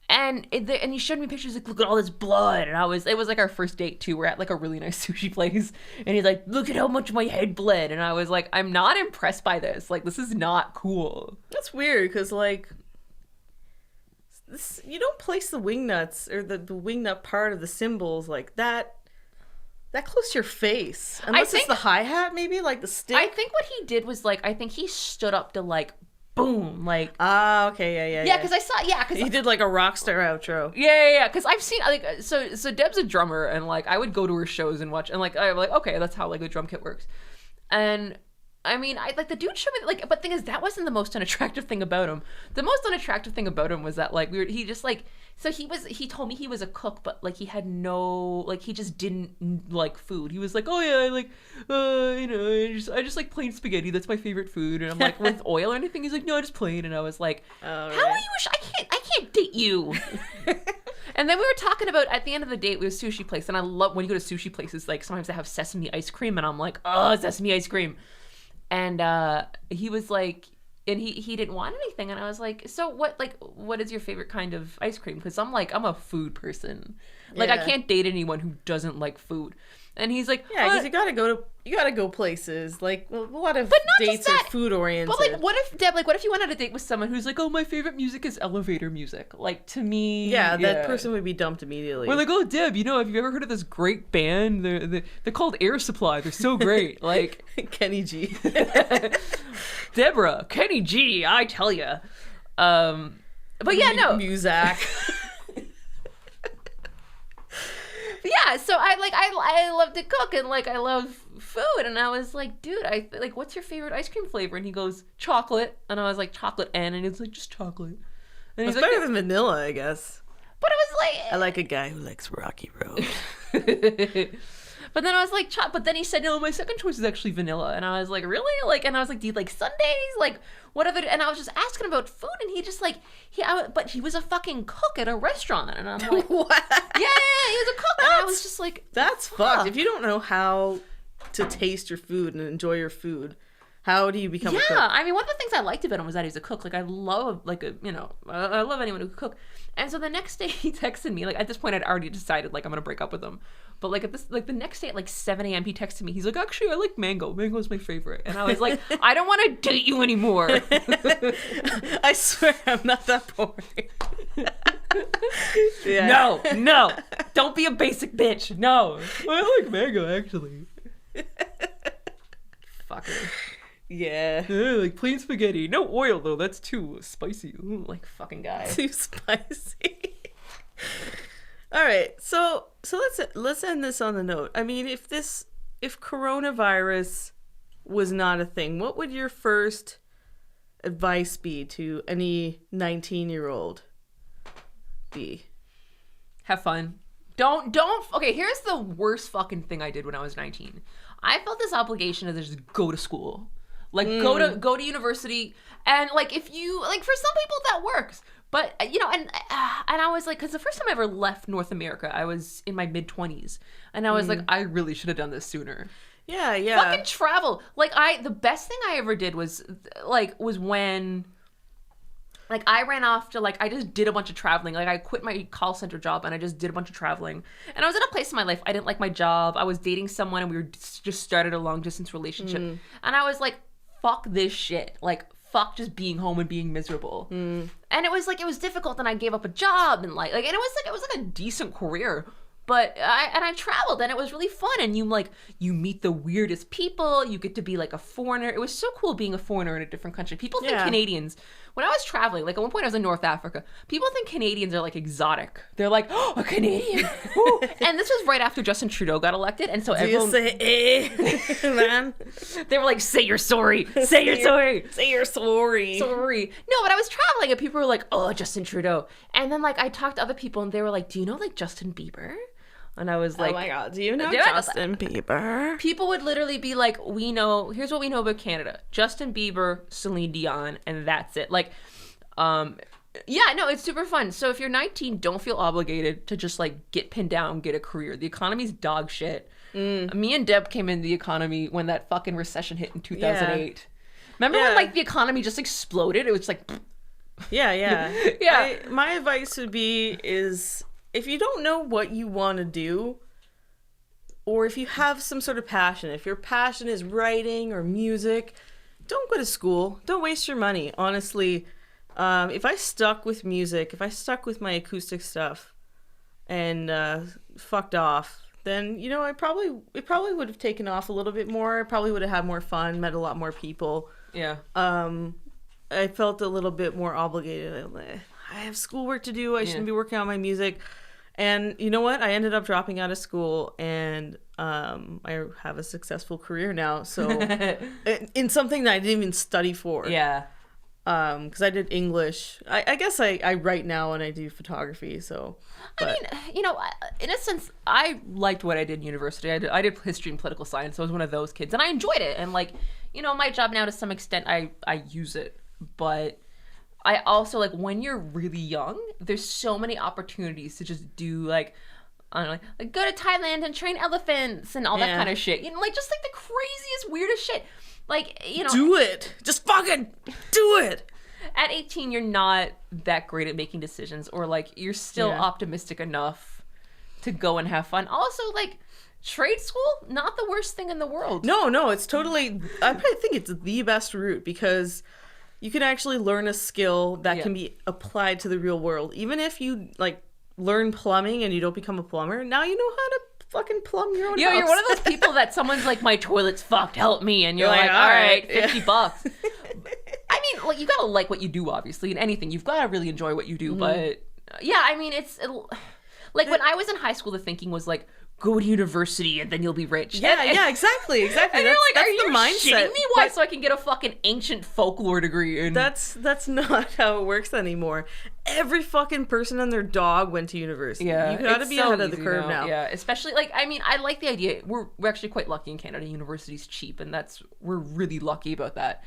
And he showed me pictures like, look at all this blood, and it was like our first date too. We're at like a really nice sushi place, and he's like, look at how much my head bled, and I was like, I'm not impressed by this. Like this is not cool. That's weird because like. You don't place the wing nuts or the wing nut part of the cymbals like that close to your face. Unless it's the hi-hat, maybe, like the stick. I think what he did was like, I think he stood up to like, boom, like. Ah, okay, yeah. Yeah, because I saw, because he did like a rock star outro. Yeah, because I've seen, like, so Deb's a drummer, and like, I would go to her shows and watch, and like, I'm like, okay, that's how like a drum kit works. And I mean, the dude showed me, like, but the thing is, that wasn't the most unattractive thing about him. The most unattractive thing about him was that, like, he just, like, so he told me he was a cook, but, like, he had no, like, he just didn't like food. He was like, oh, yeah, I like, I just like plain spaghetti. That's my favorite food. And I'm like, with oil or anything? He's like, no, just plain. And I was like, how are you, I can't date you. And then we were talking about, at the end of the date, we were sushi place. And I love, when you go to sushi places, like, sometimes they have sesame ice cream. And I'm like, oh, sesame ice cream. And he was like, and he didn't want anything. And I was like, so what is your favorite kind of ice cream? Because I'm a food person. Like, I can't date anyone who doesn't like food. And he's like, yeah, because you gotta go places. Like, a lot of dates are food oriented. But like, what if Deb? Like, what if you went on a date with someone who's like, oh, my favorite music is elevator music? Like, to me, that person would be dumped immediately. We're like, oh, Deb, have you ever heard of this great band? They're called Air Supply. They're so great. Like Kenny G, Deborah, Kenny G. I tell you. But yeah, no, Muzak. Yeah, so I love to cook and like I love food, and I was like, dude, what's your favorite ice cream flavor? And he goes, chocolate, and I was like, chocolate, and he was like, just chocolate. And he's better than vanilla, I guess. But it was like, I like a guy who likes Rocky Road. But then I was like, but then he said, no, my second choice is actually vanilla. And I was like, really? Like, and I was like, do you like sundaes? Like, what other? And I was just asking about food, and he just like, but he was a fucking cook at a restaurant. And I'm like, what? Yeah, he was a cook. And I was just like, that's fucked. If you don't know how to taste your food and enjoy your food, how do you become a cook? Yeah, I mean, one of the things I liked about him was that he's a cook. Like, I love, I love anyone who can cook. And so the next day he texted me, like, at this point I'd already decided, like, I'm going to break up with him. But, like, the next day at, like, 7 a.m. he texted me. He's like, actually, I like mango. Mango's my favorite. And I was like, I don't want to date you anymore. I swear I'm not that boring. Yeah. No. Don't be a basic bitch. No. I like mango, actually. Fucker. Yeah. Like plain spaghetti. No oil, though. That's too spicy. Ooh, like, fucking guy. Too spicy. All right. So let's end this on the note. I mean, if coronavirus was not a thing, what would your first advice be to any 19-year-old be? Have fun. Don't. Okay, here's the worst fucking thing I did when I was 19. I felt this obligation to just go to school. Like, go to university. And, like, if you, like, for some people that works. But, and I was like, because the first time I ever left North America, I was in my mid-20s. And I was like, I really should have done this sooner. Yeah. Fucking travel. Like, the best thing I ever did was when Like, I ran off to, like, I just did a bunch of traveling. Like, I quit my call center job and I just did a bunch of traveling. And I was in a place in my life, I didn't like my job. I was dating someone and we were just started a long distance relationship. And I was like, fuck this shit. Like, fuck just being home and being miserable. And it was like, it was difficult, and I gave up a job and like, and it was like a decent career. But I traveled, and it was really fun. And you meet the weirdest people. You get to be like a foreigner. It was so cool being a foreigner in a different country. People think Canadians, when I was traveling, like at one point I was in North Africa, people think Canadians are like exotic. They're like, oh, a Canadian. And this was right after Justin Trudeau got elected. And so everyone... Do you say, man? They were like, say you're sorry. Say you're sorry. Say you're sorry. Sorry. No, but I was traveling and people were like, oh, Justin Trudeau. And then like I talked to other people and they were like, do you know like Justin Bieber? And I was like, oh my God, do you know Justin Bieber? People would literally be like, here's what we know about Canada. Justin Bieber, Celine Dion, and that's it. Like, yeah, no, it's super fun. So if you're 19, don't feel obligated to just like get pinned down, get a career. The economy's dog shit. Me and Deb came into the economy when that fucking recession hit in 2008. Yeah. Remember when like the economy just exploded? It was like... Yeah. My advice would be is... if you don't know what you want to do, or if you have some sort of passion, if your passion is writing or music, don't go to school. Don't waste your money. Honestly, if I stuck with music, if I stuck with my acoustic stuff and fucked off, then, you know, it probably would have taken off a little bit more. I probably would have had more fun, met a lot more people. Yeah. I felt a little bit more obligated. I have schoolwork to do. I shouldn't be working on my music. And you know what? I ended up dropping out of school, and I have a successful career now. So in something that I didn't even study for. Yeah. Because I did English. I guess I write now and I do photography. So. But. I mean, you know, in a sense, I liked what I did in university. I did history and political science. So I was one of those kids, and I enjoyed it. And like, you know, my job now to some extent, I use it, but. I also, like, when you're really young, there's so many opportunities to just do, like, I don't know, like go to Thailand and train elephants and all that kind of shit. You know, like, just, like, the craziest, weirdest shit. Like, you know. Do it. Just fucking do it. At 18, you're not that great at making decisions, or, like, you're still optimistic enough to go and have fun. Also, like, trade school, not the worst thing in the world. No, it's totally, I probably think it's the best route, because... you can actually learn a skill that can be applied to the real world. Even if you, like, learn plumbing and you don't become a plumber, now you know how to fucking plumb your own house. You're one of those people that someone's like, my toilet's fucked, help me. And you're like, all right, $50. I mean, like, you gotta like what you do, obviously. In anything, you've gotta really enjoy what you do. But, yeah, I mean, like, when I was in high school, the thinking was, like, go to university and then you'll be rich. Yeah, exactly. And you're like, are you shitting me? Why? So I can get a fucking ancient folklore degree. And that's not how it works anymore. Every fucking person and their dog went to university. Yeah, you gotta be ahead of the curve now. Yeah, especially, like, I mean, I like the idea. We're actually quite lucky in Canada. University's cheap, and we're really lucky about that.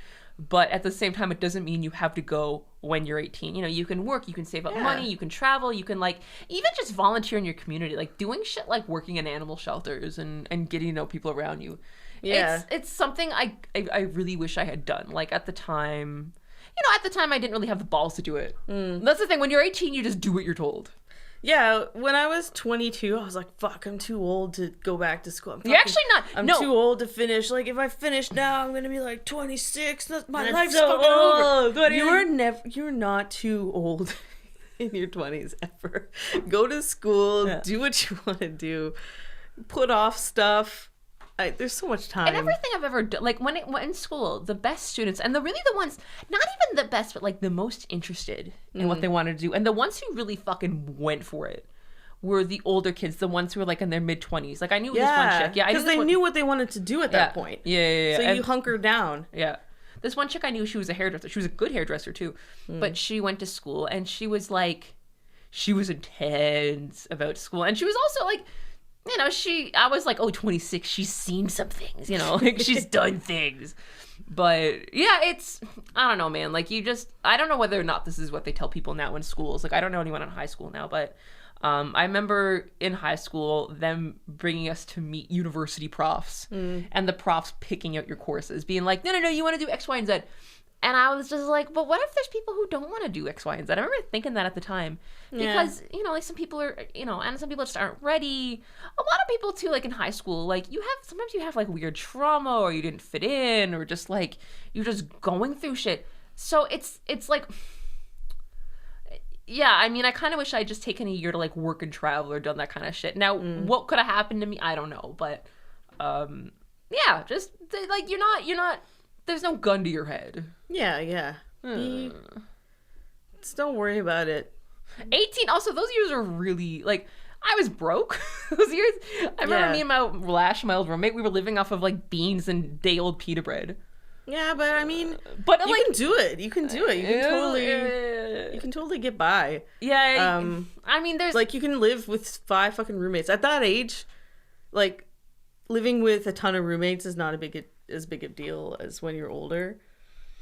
But at the same time, it doesn't mean you have to go when you're 18. You know, you can work, you can save up money, you can travel, you can, like, even just volunteer in your community. Like, doing shit like working in animal shelters and getting to know people around you. Yeah. It's something I really wish I had done. Like, at the time, I didn't really have the balls to do it. That's the thing. When you're 18, you just do what you're told. Yeah, when I was 22, I was like, fuck, I'm too old to go back to school. You're actually not. I'm too old to finish. Like, if I finish now, I'm going to be like 26. My life's so fucking over. You're not too old in your 20s ever. Go to school, do what you want to do, put off stuff. There's so much time. And everything I've ever done, like when in school, the best students, and the ones, not even the best, but like the most interested in what they wanted to do, and the ones who really fucking went for it, were the older kids, the ones who were like in their mid-20s. Like I knew this one chick. Yeah, because they knew what they wanted to do at that point. Yeah. So you hunkered down. Yeah. This one chick I knew, she was a hairdresser. She was a good hairdresser too. But she went to school and she was intense about school. And she was also like, you know, I was like, 26, she's seen some things, you know, like she's done things. But yeah, I don't know, man. Like I don't know whether or not this is what they tell people now in schools. Like I don't know anyone in high school now, but I remember in high school them bringing us to meet university profs and the profs picking out your courses, being like, no, you want to do X, Y, and Z. And I was just like, but what if there's people who don't want to do X, Y, and Z? I remember thinking that at the time. Because, you know, like some people are, you know, and some people just aren't ready. A lot of people too, like in high school, like sometimes you have like weird trauma, or you didn't fit in, or just like, you're just going through shit. So it's like, yeah, I mean, I kind of wish I'd just taken a year to like work and travel or done that kind of shit. Now, what could have happened to me? I don't know. But, yeah, just like, you're not, there's no gun to your head. Yeah. Just don't worry about it. 18, also, those years are really, like, I was broke those years. I remember me and my old roommate, we were living off of, like, beans and day-old pita bread. Yeah, but I mean, but you can do it. You can do it. You can totally get by. Yeah. I mean, there's... Like, you can live with 5 fucking roommates. At that age, like, living with a ton of roommates is not as big a deal as when you're older.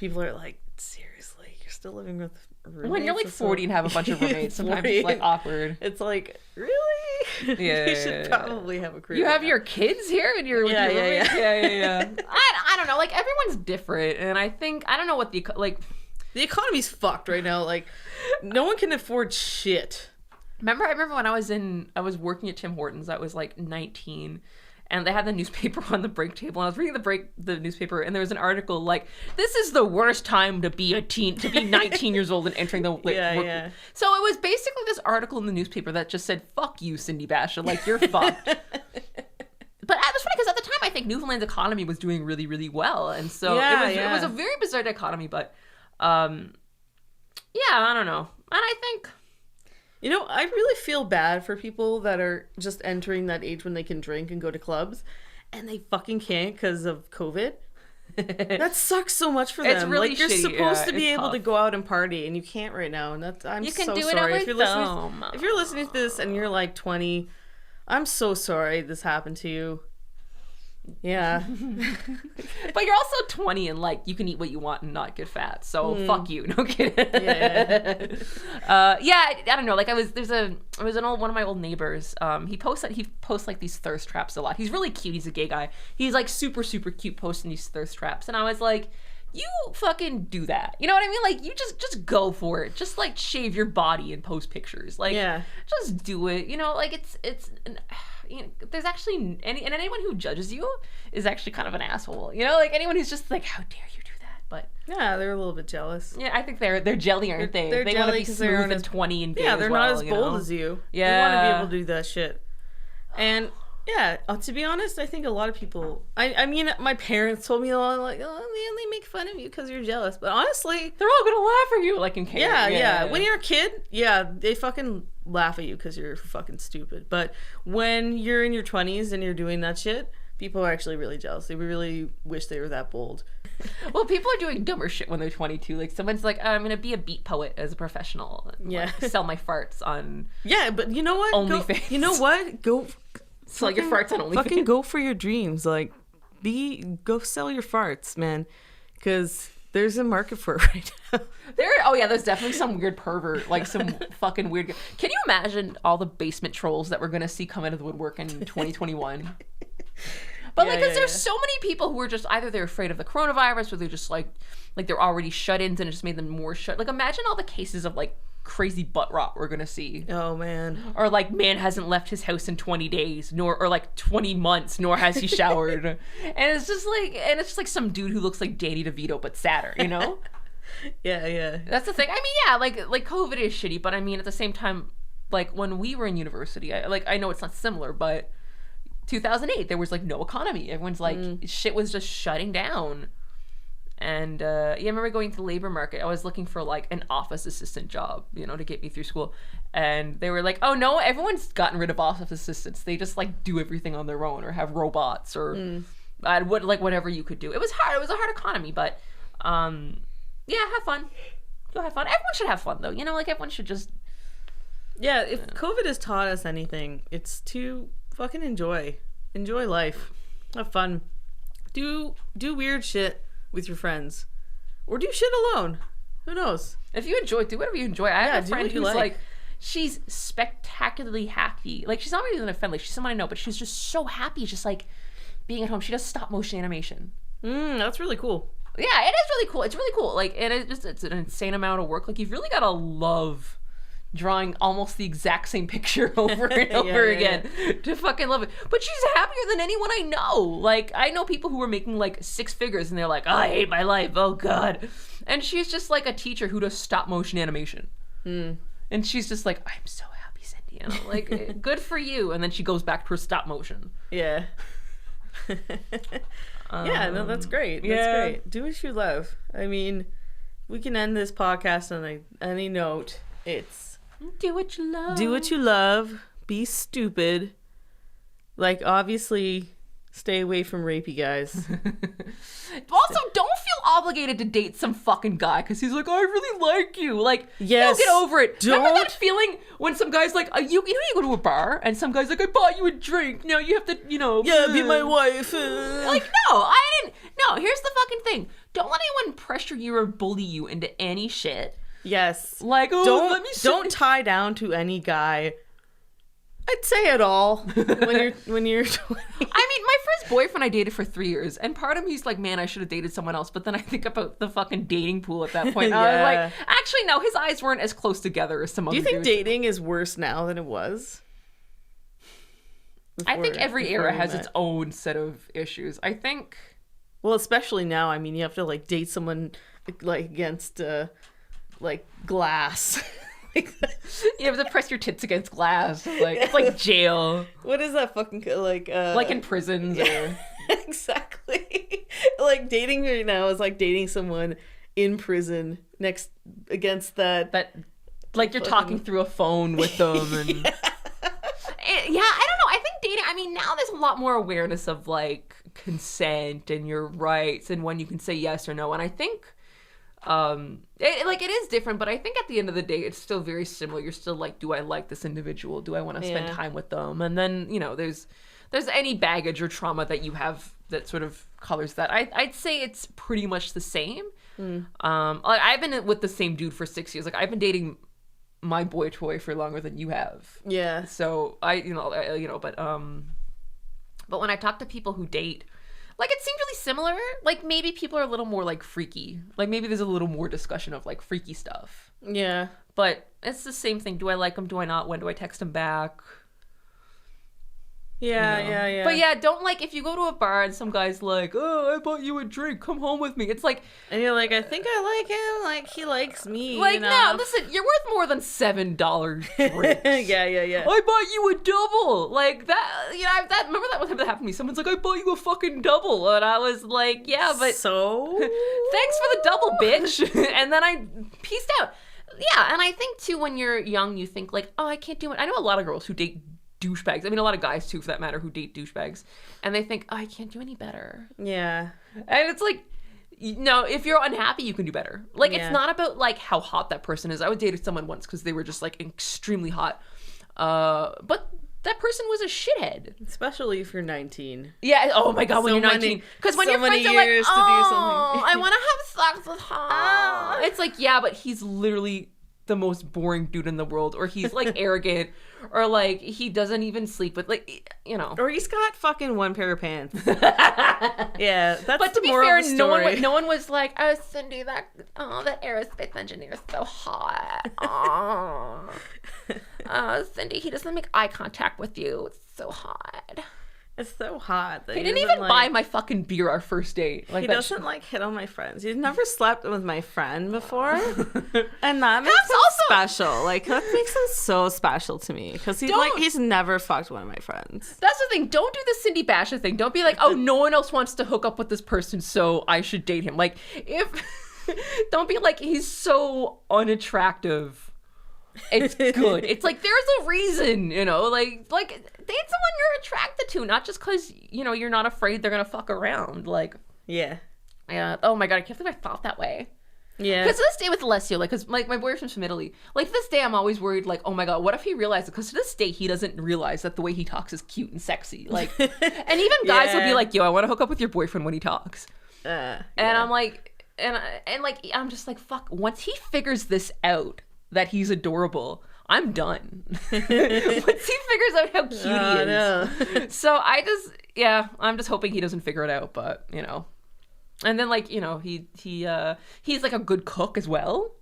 People are like, seriously, you're still living with roommates? When you're like 40 and have a bunch of roommates, sometimes it's like awkward. It's like, really? Yeah. You should probably have a crib. You have your kids here and you're with your roommates? Yeah. I don't know. Like, everyone's different. And I think, I don't know what the economy's fucked right now. Like, no one can afford shit. I remember when I was working at Tim Hortons, I was like 19. And they had the newspaper on the break table, and I was reading the newspaper, and there was an article like, "This is the worst time to be 19 years old and entering the work." Yeah. So it was basically this article in the newspaper that just said, "Fuck you, Cindy Basha, like you're fucked." But it was funny because at the time I think Newfoundland's economy was doing really, really well, and so it was a very bizarre economy. But yeah, I don't know, and I think. You know, I really feel bad for people that are just entering that age when they can drink and go to clubs, and they fucking can't because of COVID. That sucks so much for them. It's really like, you're shitty. supposed to be able tough. to go out and party, and you can't right now. And I'm you can so do it sorry. over If you're listening to this and you're like 20, I'm so sorry this happened to you. Yeah. But you're also 20 and like you can eat what you want and not get fat. So fuck you. No kidding. Yeah. I don't know. Like it was one of my old neighbors. He posts like these thirst traps a lot. He's really cute. He's a gay guy. He's like super, super cute posting these thirst traps. And I was like, you fucking do that. You know what I mean? Like you just go for it. Just like shave your body and post pictures. Like just do it. You know, like it's you know, there's actually anyone who judges you is actually kind of an asshole. You know, like anyone who's just like, how dare you do that? But yeah, they're a little bit jealous. Yeah, I think they're jelly, aren't they? They're they jelly want to be smooth and 20 and gay. Yeah, they're not as bold as you. Yeah, they want to be able to do that shit. And yeah, to be honest, I think a lot of people. I mean, my parents told me a lot, like, oh, they only make fun of you because you're jealous. But honestly, they're all gonna laugh at you, like in care. Yeah. When you're a kid, they fucking laugh at you because you're fucking stupid. But when you're in your 20s and you're doing that shit, people are actually really jealous. They really wish they were that bold. Well, people are doing dumber shit when they're 22. Like someone's like, I'm gonna be a beat poet as a professional. And, like, sell my farts on. Yeah, but you know what? OnlyFans. You know what? Go. Sell your farts on OnlyFans. Fucking go for your dreams. Like, go sell your farts, man. Because there's a market for it right now. There's definitely some weird pervert, like some fucking weird. Can you imagine all the basement trolls that we're gonna see come out of the woodwork in 2021? But there's so many people who are just either they're afraid of the coronavirus or they're just like they're already shut-ins and it just made them more shut. Like imagine all the cases of like crazy butt rot we're gonna see. Oh man. Or like man hasn't left his house in 20 days or like 20 months nor has he showered. and it's just like some dude who looks like Danny DeVito but sadder, you know? Yeah. That's the thing. I mean, yeah, like COVID is shitty, but I mean at the same time, like when we were in university, I know it's not similar, but 2008 there was like no economy. Everyone's like shit was just shutting down. And I remember going to the labor market. I was looking for like an office assistant job, you know, to get me through school. And they were like, "Oh no, everyone's gotten rid of office assistants. They just like do everything on their own or have robots or whatever you could do." It was hard. It was a hard economy, but have fun. Go have fun. Everyone should have fun though. You know, like everyone should just. Yeah, if COVID has taught us anything, it's to fucking enjoy life, have fun, do weird shit with your friends, or do shit alone. Who knows? If you enjoy, do whatever you enjoy. I have a friend who's like, she's spectacularly happy. Like she's not really gonna offend. Like she's someone I know, but she's just so happy, just like being at home. She does stop motion animation. That's really cool. Yeah, it is really cool. It's really cool. Like, and it's an insane amount of work. Like, you've really got to love drawing almost the exact same picture over and over again to fucking love it. But she's happier than anyone I know. Like, I know people who are making like 6 figures and they're like, oh, I hate my life. Oh, God. And she's just like a teacher who does stop motion animation. And she's just like, I'm so happy, Cindy. And I'm like, good for you. And then she goes back to her stop motion. Yeah. Yeah, no, that's great. That's great. Do what you love. I mean, we can end this podcast on any note. It's do what you love. Do what you love. Be stupid. Like, obviously, stay away from rapey guys. Also, don't feel obligated to date some fucking guy because he's like, I really like you. Like, yes, get over it. Don't. Remember that feeling when some guy's like, you go to a bar and some guy's like, I bought you a drink. Now you have to, be my wife. Like, no, I didn't. No, here's the fucking thing. Don't let anyone pressure you or bully you into any shit. Yes. Like, don't tie down to any guy. I'd say at all when you're 20. I mean, my first boyfriend I dated for 3 years, and part of me is like, man, I should have dated someone else. But then I think about the fucking dating pool at that point. I was like, actually, no, his eyes weren't as close together as some other dudes. Do you think dating is worse now than it was? I think every era has its own set of issues. I think. Well, especially now. I mean, you have to like date someone like against like glass. You have to press your tits against glass. Like, it's like jail. What is that fucking like in prisons or exactly. Like dating right now is like dating someone in prison against that like you're talking through a phone with them and yeah, I don't know. I think dating, I mean, now there's a lot more awareness of like consent and your rights and when you can say yes or no, and I think it is different, but I think at the end of the day it's still very similar. You're still like, do I like this individual? Do I want to spend time with them? And then there's any baggage or trauma that you have that sort of colors that. I'd say it's pretty much the same. Like, I've been with the same dude for 6 years. Like, I've been dating my boy toy for longer than you have. Yeah. So but when I talk to people who date, like, it seems really similar. Like, maybe people are a little more, like, freaky. Like, maybe there's a little more discussion of, like, freaky stuff. Yeah. But it's the same thing. Do I like him? Do I not? When do I text him back? Yeah. But yeah, don't, like, if you go to a bar and some guy's like, oh, I bought you a drink, come home with me. It's like... And you're like, I think I like him. Like, he likes me. Like, no, listen, you're worth more than $7 drinks. Yeah. I bought you a double. Like, that, remember that one time that happened to me? Someone's like, I bought you a fucking double. And I was like, yeah, but... So? Thanks for the double, bitch. And then I peaced out. Yeah, and I think, too, when you're young, you think, like, oh, I can't do it. I know a lot of girls who date douchebags. I mean, a lot of guys too, for that matter, who date douchebags, and they think, oh, I can't do any better. Yeah. And it's like, no, if you're unhappy, you can do better. Like, it's not about like how hot that person is. I would date someone once because they were just like extremely hot, but that person was a shithead. Especially if you're 19. Yeah. Oh my god, when you're 19, because when your friends are like, oh, I want to have sex with her. It's like, yeah, but he's literally the most boring dude in the world, or he's like arrogant, or like he doesn't even sleep with, like, or he's got fucking one pair of pants. Yeah, that's but to the be moral fair, of the story. no one was like, oh, Cindy, that aerospace engineer is so hot. Oh, Cindy, he doesn't make eye contact with you. It's so hot. It's so hot. That he didn't even buy my fucking beer our first date. Like, he doesn't like hit on my friends. He's never slept with my friend before, and that makes him special. Like, that makes him so special to me because he's never fucked one of my friends. That's the thing. Don't do the Cindy Basha thing. Don't be like, oh, no one else wants to hook up with this person, so I should date him. Like, don't be like, he's so unattractive. It's good. It's like, there's a reason, like date someone you're attracted to, not just because you're not afraid they're gonna fuck around. Like, yeah. Oh my god, I can't believe I thought that way. Yeah. Because to this day with Alessio, like, because like my boyfriend's from Italy, like, to this day I'm always worried, like, oh my god, what if he realizes? Because to this day he doesn't realize that the way he talks is cute and sexy. Like, and even guys will be like, yo, I want to hook up with your boyfriend when he talks. And I'm like, and like, I'm just like, fuck. Once he figures this out, that he's adorable, I'm done. Once he figures out how cute he is. No. So I'm just hoping he doesn't figure it out, but And then like, you know, he's like a good cook as well.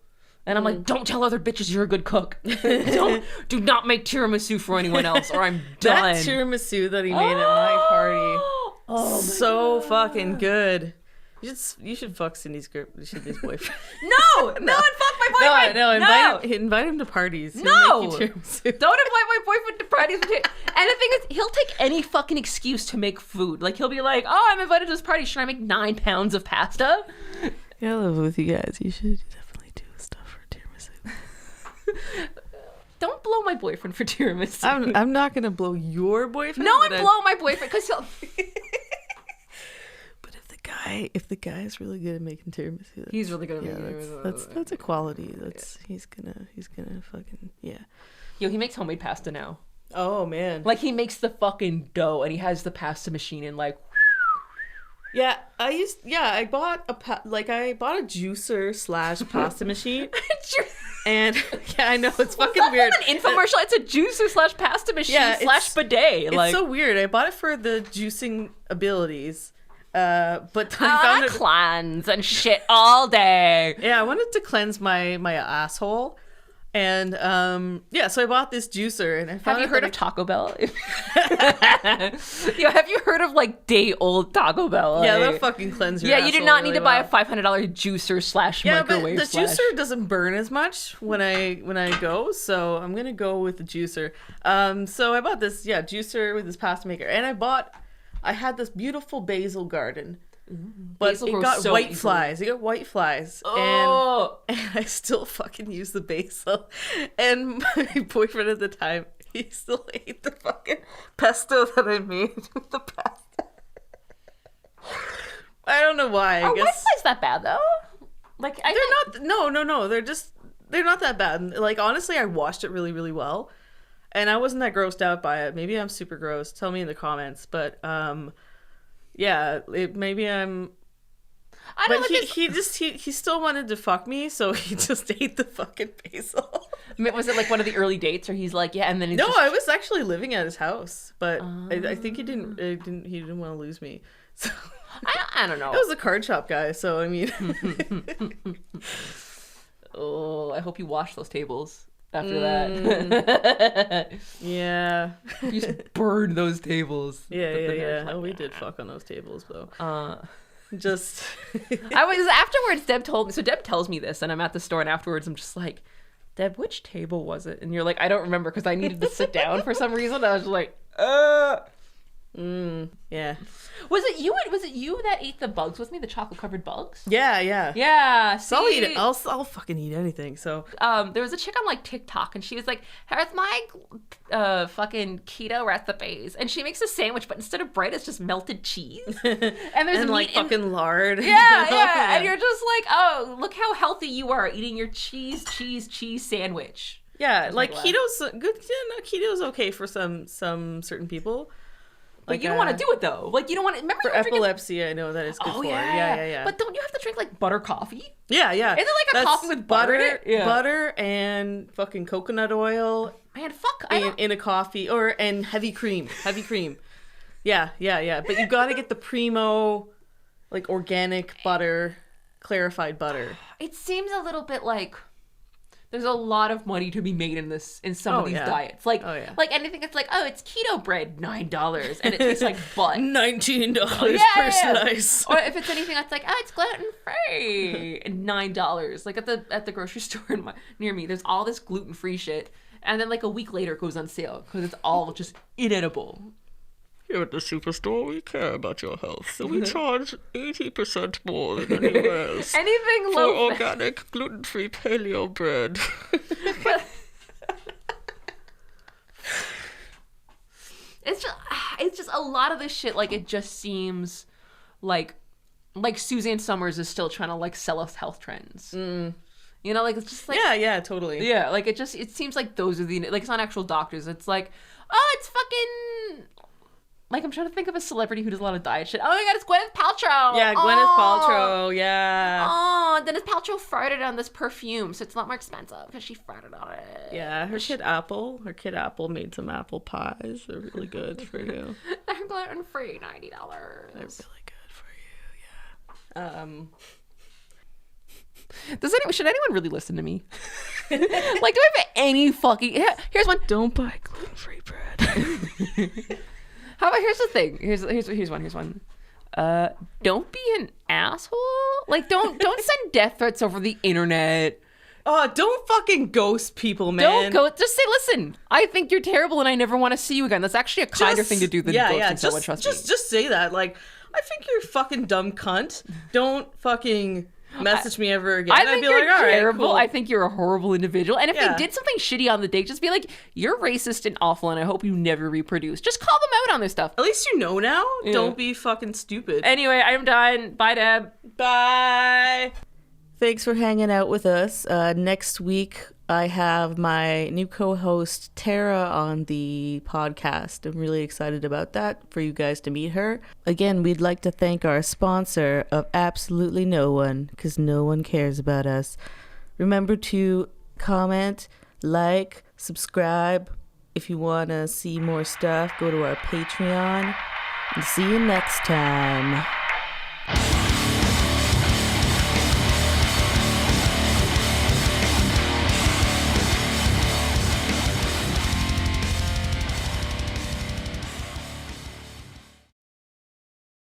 And I'm like, don't tell other bitches you're a good cook. Do not make tiramisu for anyone else, or I'm done. That tiramisu that he made at my party, so fucking good. You should fuck Cindy's boyfriend. No, fuck my boyfriend. No, invite him to parties. He'll make you tiramisu. Don't invite my boyfriend to parties. And the thing is, he'll take any fucking excuse to make food. Like he'll be like, oh, I'm invited to this party. Should I make 9 pounds of pasta? Yeah, I live with you guys. You should definitely do stuff for tiramisu. Don't blow my boyfriend for tiramisu. I'm not gonna blow your boyfriend. No, I blow my boyfriend because he'll. If the guy is really good at making tiramisu, he's really good at making tiramisu. That's a quality. He's gonna fucking Yo, he makes homemade pasta now. Oh man, like he makes the fucking dough and he has the pasta machine and like. Yeah, I bought a juicer / pasta machine. And yeah, I know it's fucking weird. It's an infomercial. It's a juicer / pasta machine / bidet. It's so weird. I bought it for the juicing abilities. But I found it cleanse and shit all day. Yeah, I wanted to cleanse my asshole, and so I bought this juicer. And I found. Have you heard of Taco Bell? Yo, have you heard of like day old Taco Bell? Yeah, they'll fucking cleanse your. Yeah, you do not need to buy a $500 juicer / microwave. But the juicer doesn't burn as much when I go, so I'm gonna go with the juicer. So I bought this juicer with this pasta maker, and I had this beautiful basil garden, but it got white flies. It got white flies, and I still fucking use the basil. And my boyfriend at the time, he still ate the fucking pesto that I made with the pasta. I don't know why. I guess white flies that bad though? Like they're not. No. They're not that bad. Like honestly, I washed it really, really well. And I wasn't that grossed out by it. Maybe I'm super gross. Tell me in the comments. But maybe I'm. I don't know. He still wanted to fuck me, so he just ate the fucking basil. Was it like one of the early dates, or he's like, yeah, and then he's I was actually living at his house, but I think he didn't want to lose me. So I don't know. It was a card shop guy, so I mean. Oh, I hope you wash those tables. After that. Yeah. You just burned those tables. Yeah. Oh, we did fuck on those tables, though. Just... I was... Afterwards, Deb told me... So Deb tells me this, and I'm at the store, and afterwards I'm just like, Deb, which table was it? And you're like, I don't remember, because I needed to sit down for some reason. I was just like, yeah. Was it you that ate the bugs with me? The chocolate covered bugs? Yeah. Yeah. So I'll eat it. I'll fucking eat anything. So there was a chick on like TikTok, and she was like, "Here's my fucking keto recipes," and she makes a sandwich, but instead of bread, it's just melted cheese, and there's meat like fucking lard. Yeah. And you're just like, oh, look how healthy you are eating your cheese sandwich. Yeah, like keto's good. Yeah, no, keto's okay for some certain people. Like you don't want to do it though. Like you don't want to. Remember for epilepsy, I know that it's good for. Yeah. But don't you have to drink like butter coffee? Yeah. Isn't it like a coffee with butter in it? Yeah. Butter and fucking coconut oil. Man, fuck. In a coffee and heavy cream. Yeah. But you got to get the primo, like organic butter, clarified butter. It seems a little bit like. There's a lot of money to be made in some of these diets. Like anything that's like, it's keto bread, $9, and it tastes like butt. $19 per slice. Or if it's anything that's like, it's gluten free, and $9. Like at the grocery store near me, there's all this gluten free shit, and then like a week later it goes on sale because it's all just inedible. Here at the superstore, we care about your health, so we charge 80% more than anywhere else. Anything for organic, gluten-free paleo bread. It's just a lot of this shit. Like it just seems like Suzanne Summers is still trying to like sell us health trends. You know, like it's just like yeah, totally. Yeah, like it seems like those are the like it's not actual doctors. It's like it's fucking. Like, I'm trying to think of a celebrity who does a lot of diet shit. Oh my god, it's Gwyneth Paltrow! Yeah, Gwyneth Paltrow, yeah. Oh, Gwyneth Paltrow farted on this perfume, so it's a lot more expensive because she farted on it. Yeah, her kid Apple made some apple pies. They're really good for you. They're gluten-free, $90. They're really good for you, yeah. Should anyone really listen to me? Like, do I have any fucking... Here's one. Don't buy gluten-free bread. How about, here's the thing. Here's one. Don't be an asshole. Like, don't send death threats over the internet. Don't fucking ghost people, man. Don't go. Just say, listen, I think you're terrible and I never want to see you again. That's actually a kinder thing to do than ghosting someone, trust me. Just say that. Like, I think you're a fucking dumb cunt. Don't fucking message me ever again. I'd be like, all right, terrible. Cool. I think you're a horrible individual. And if they did something shitty on the date, just be like, you're racist and awful and I hope you never reproduce. Just call them out on their stuff. At least you know now. Yeah. Don't be fucking stupid. Anyway, I'm done. Bye, Deb. Bye. Thanks for hanging out with us. Next week, I have my new co-host, Tara, on the podcast. I'm really excited about that, for you guys to meet her. Again, we'd like to thank our sponsor of Absolutely No One, because no one cares about us. Remember to comment, like, subscribe. If you want to see more stuff, go to our Patreon. And see you next time.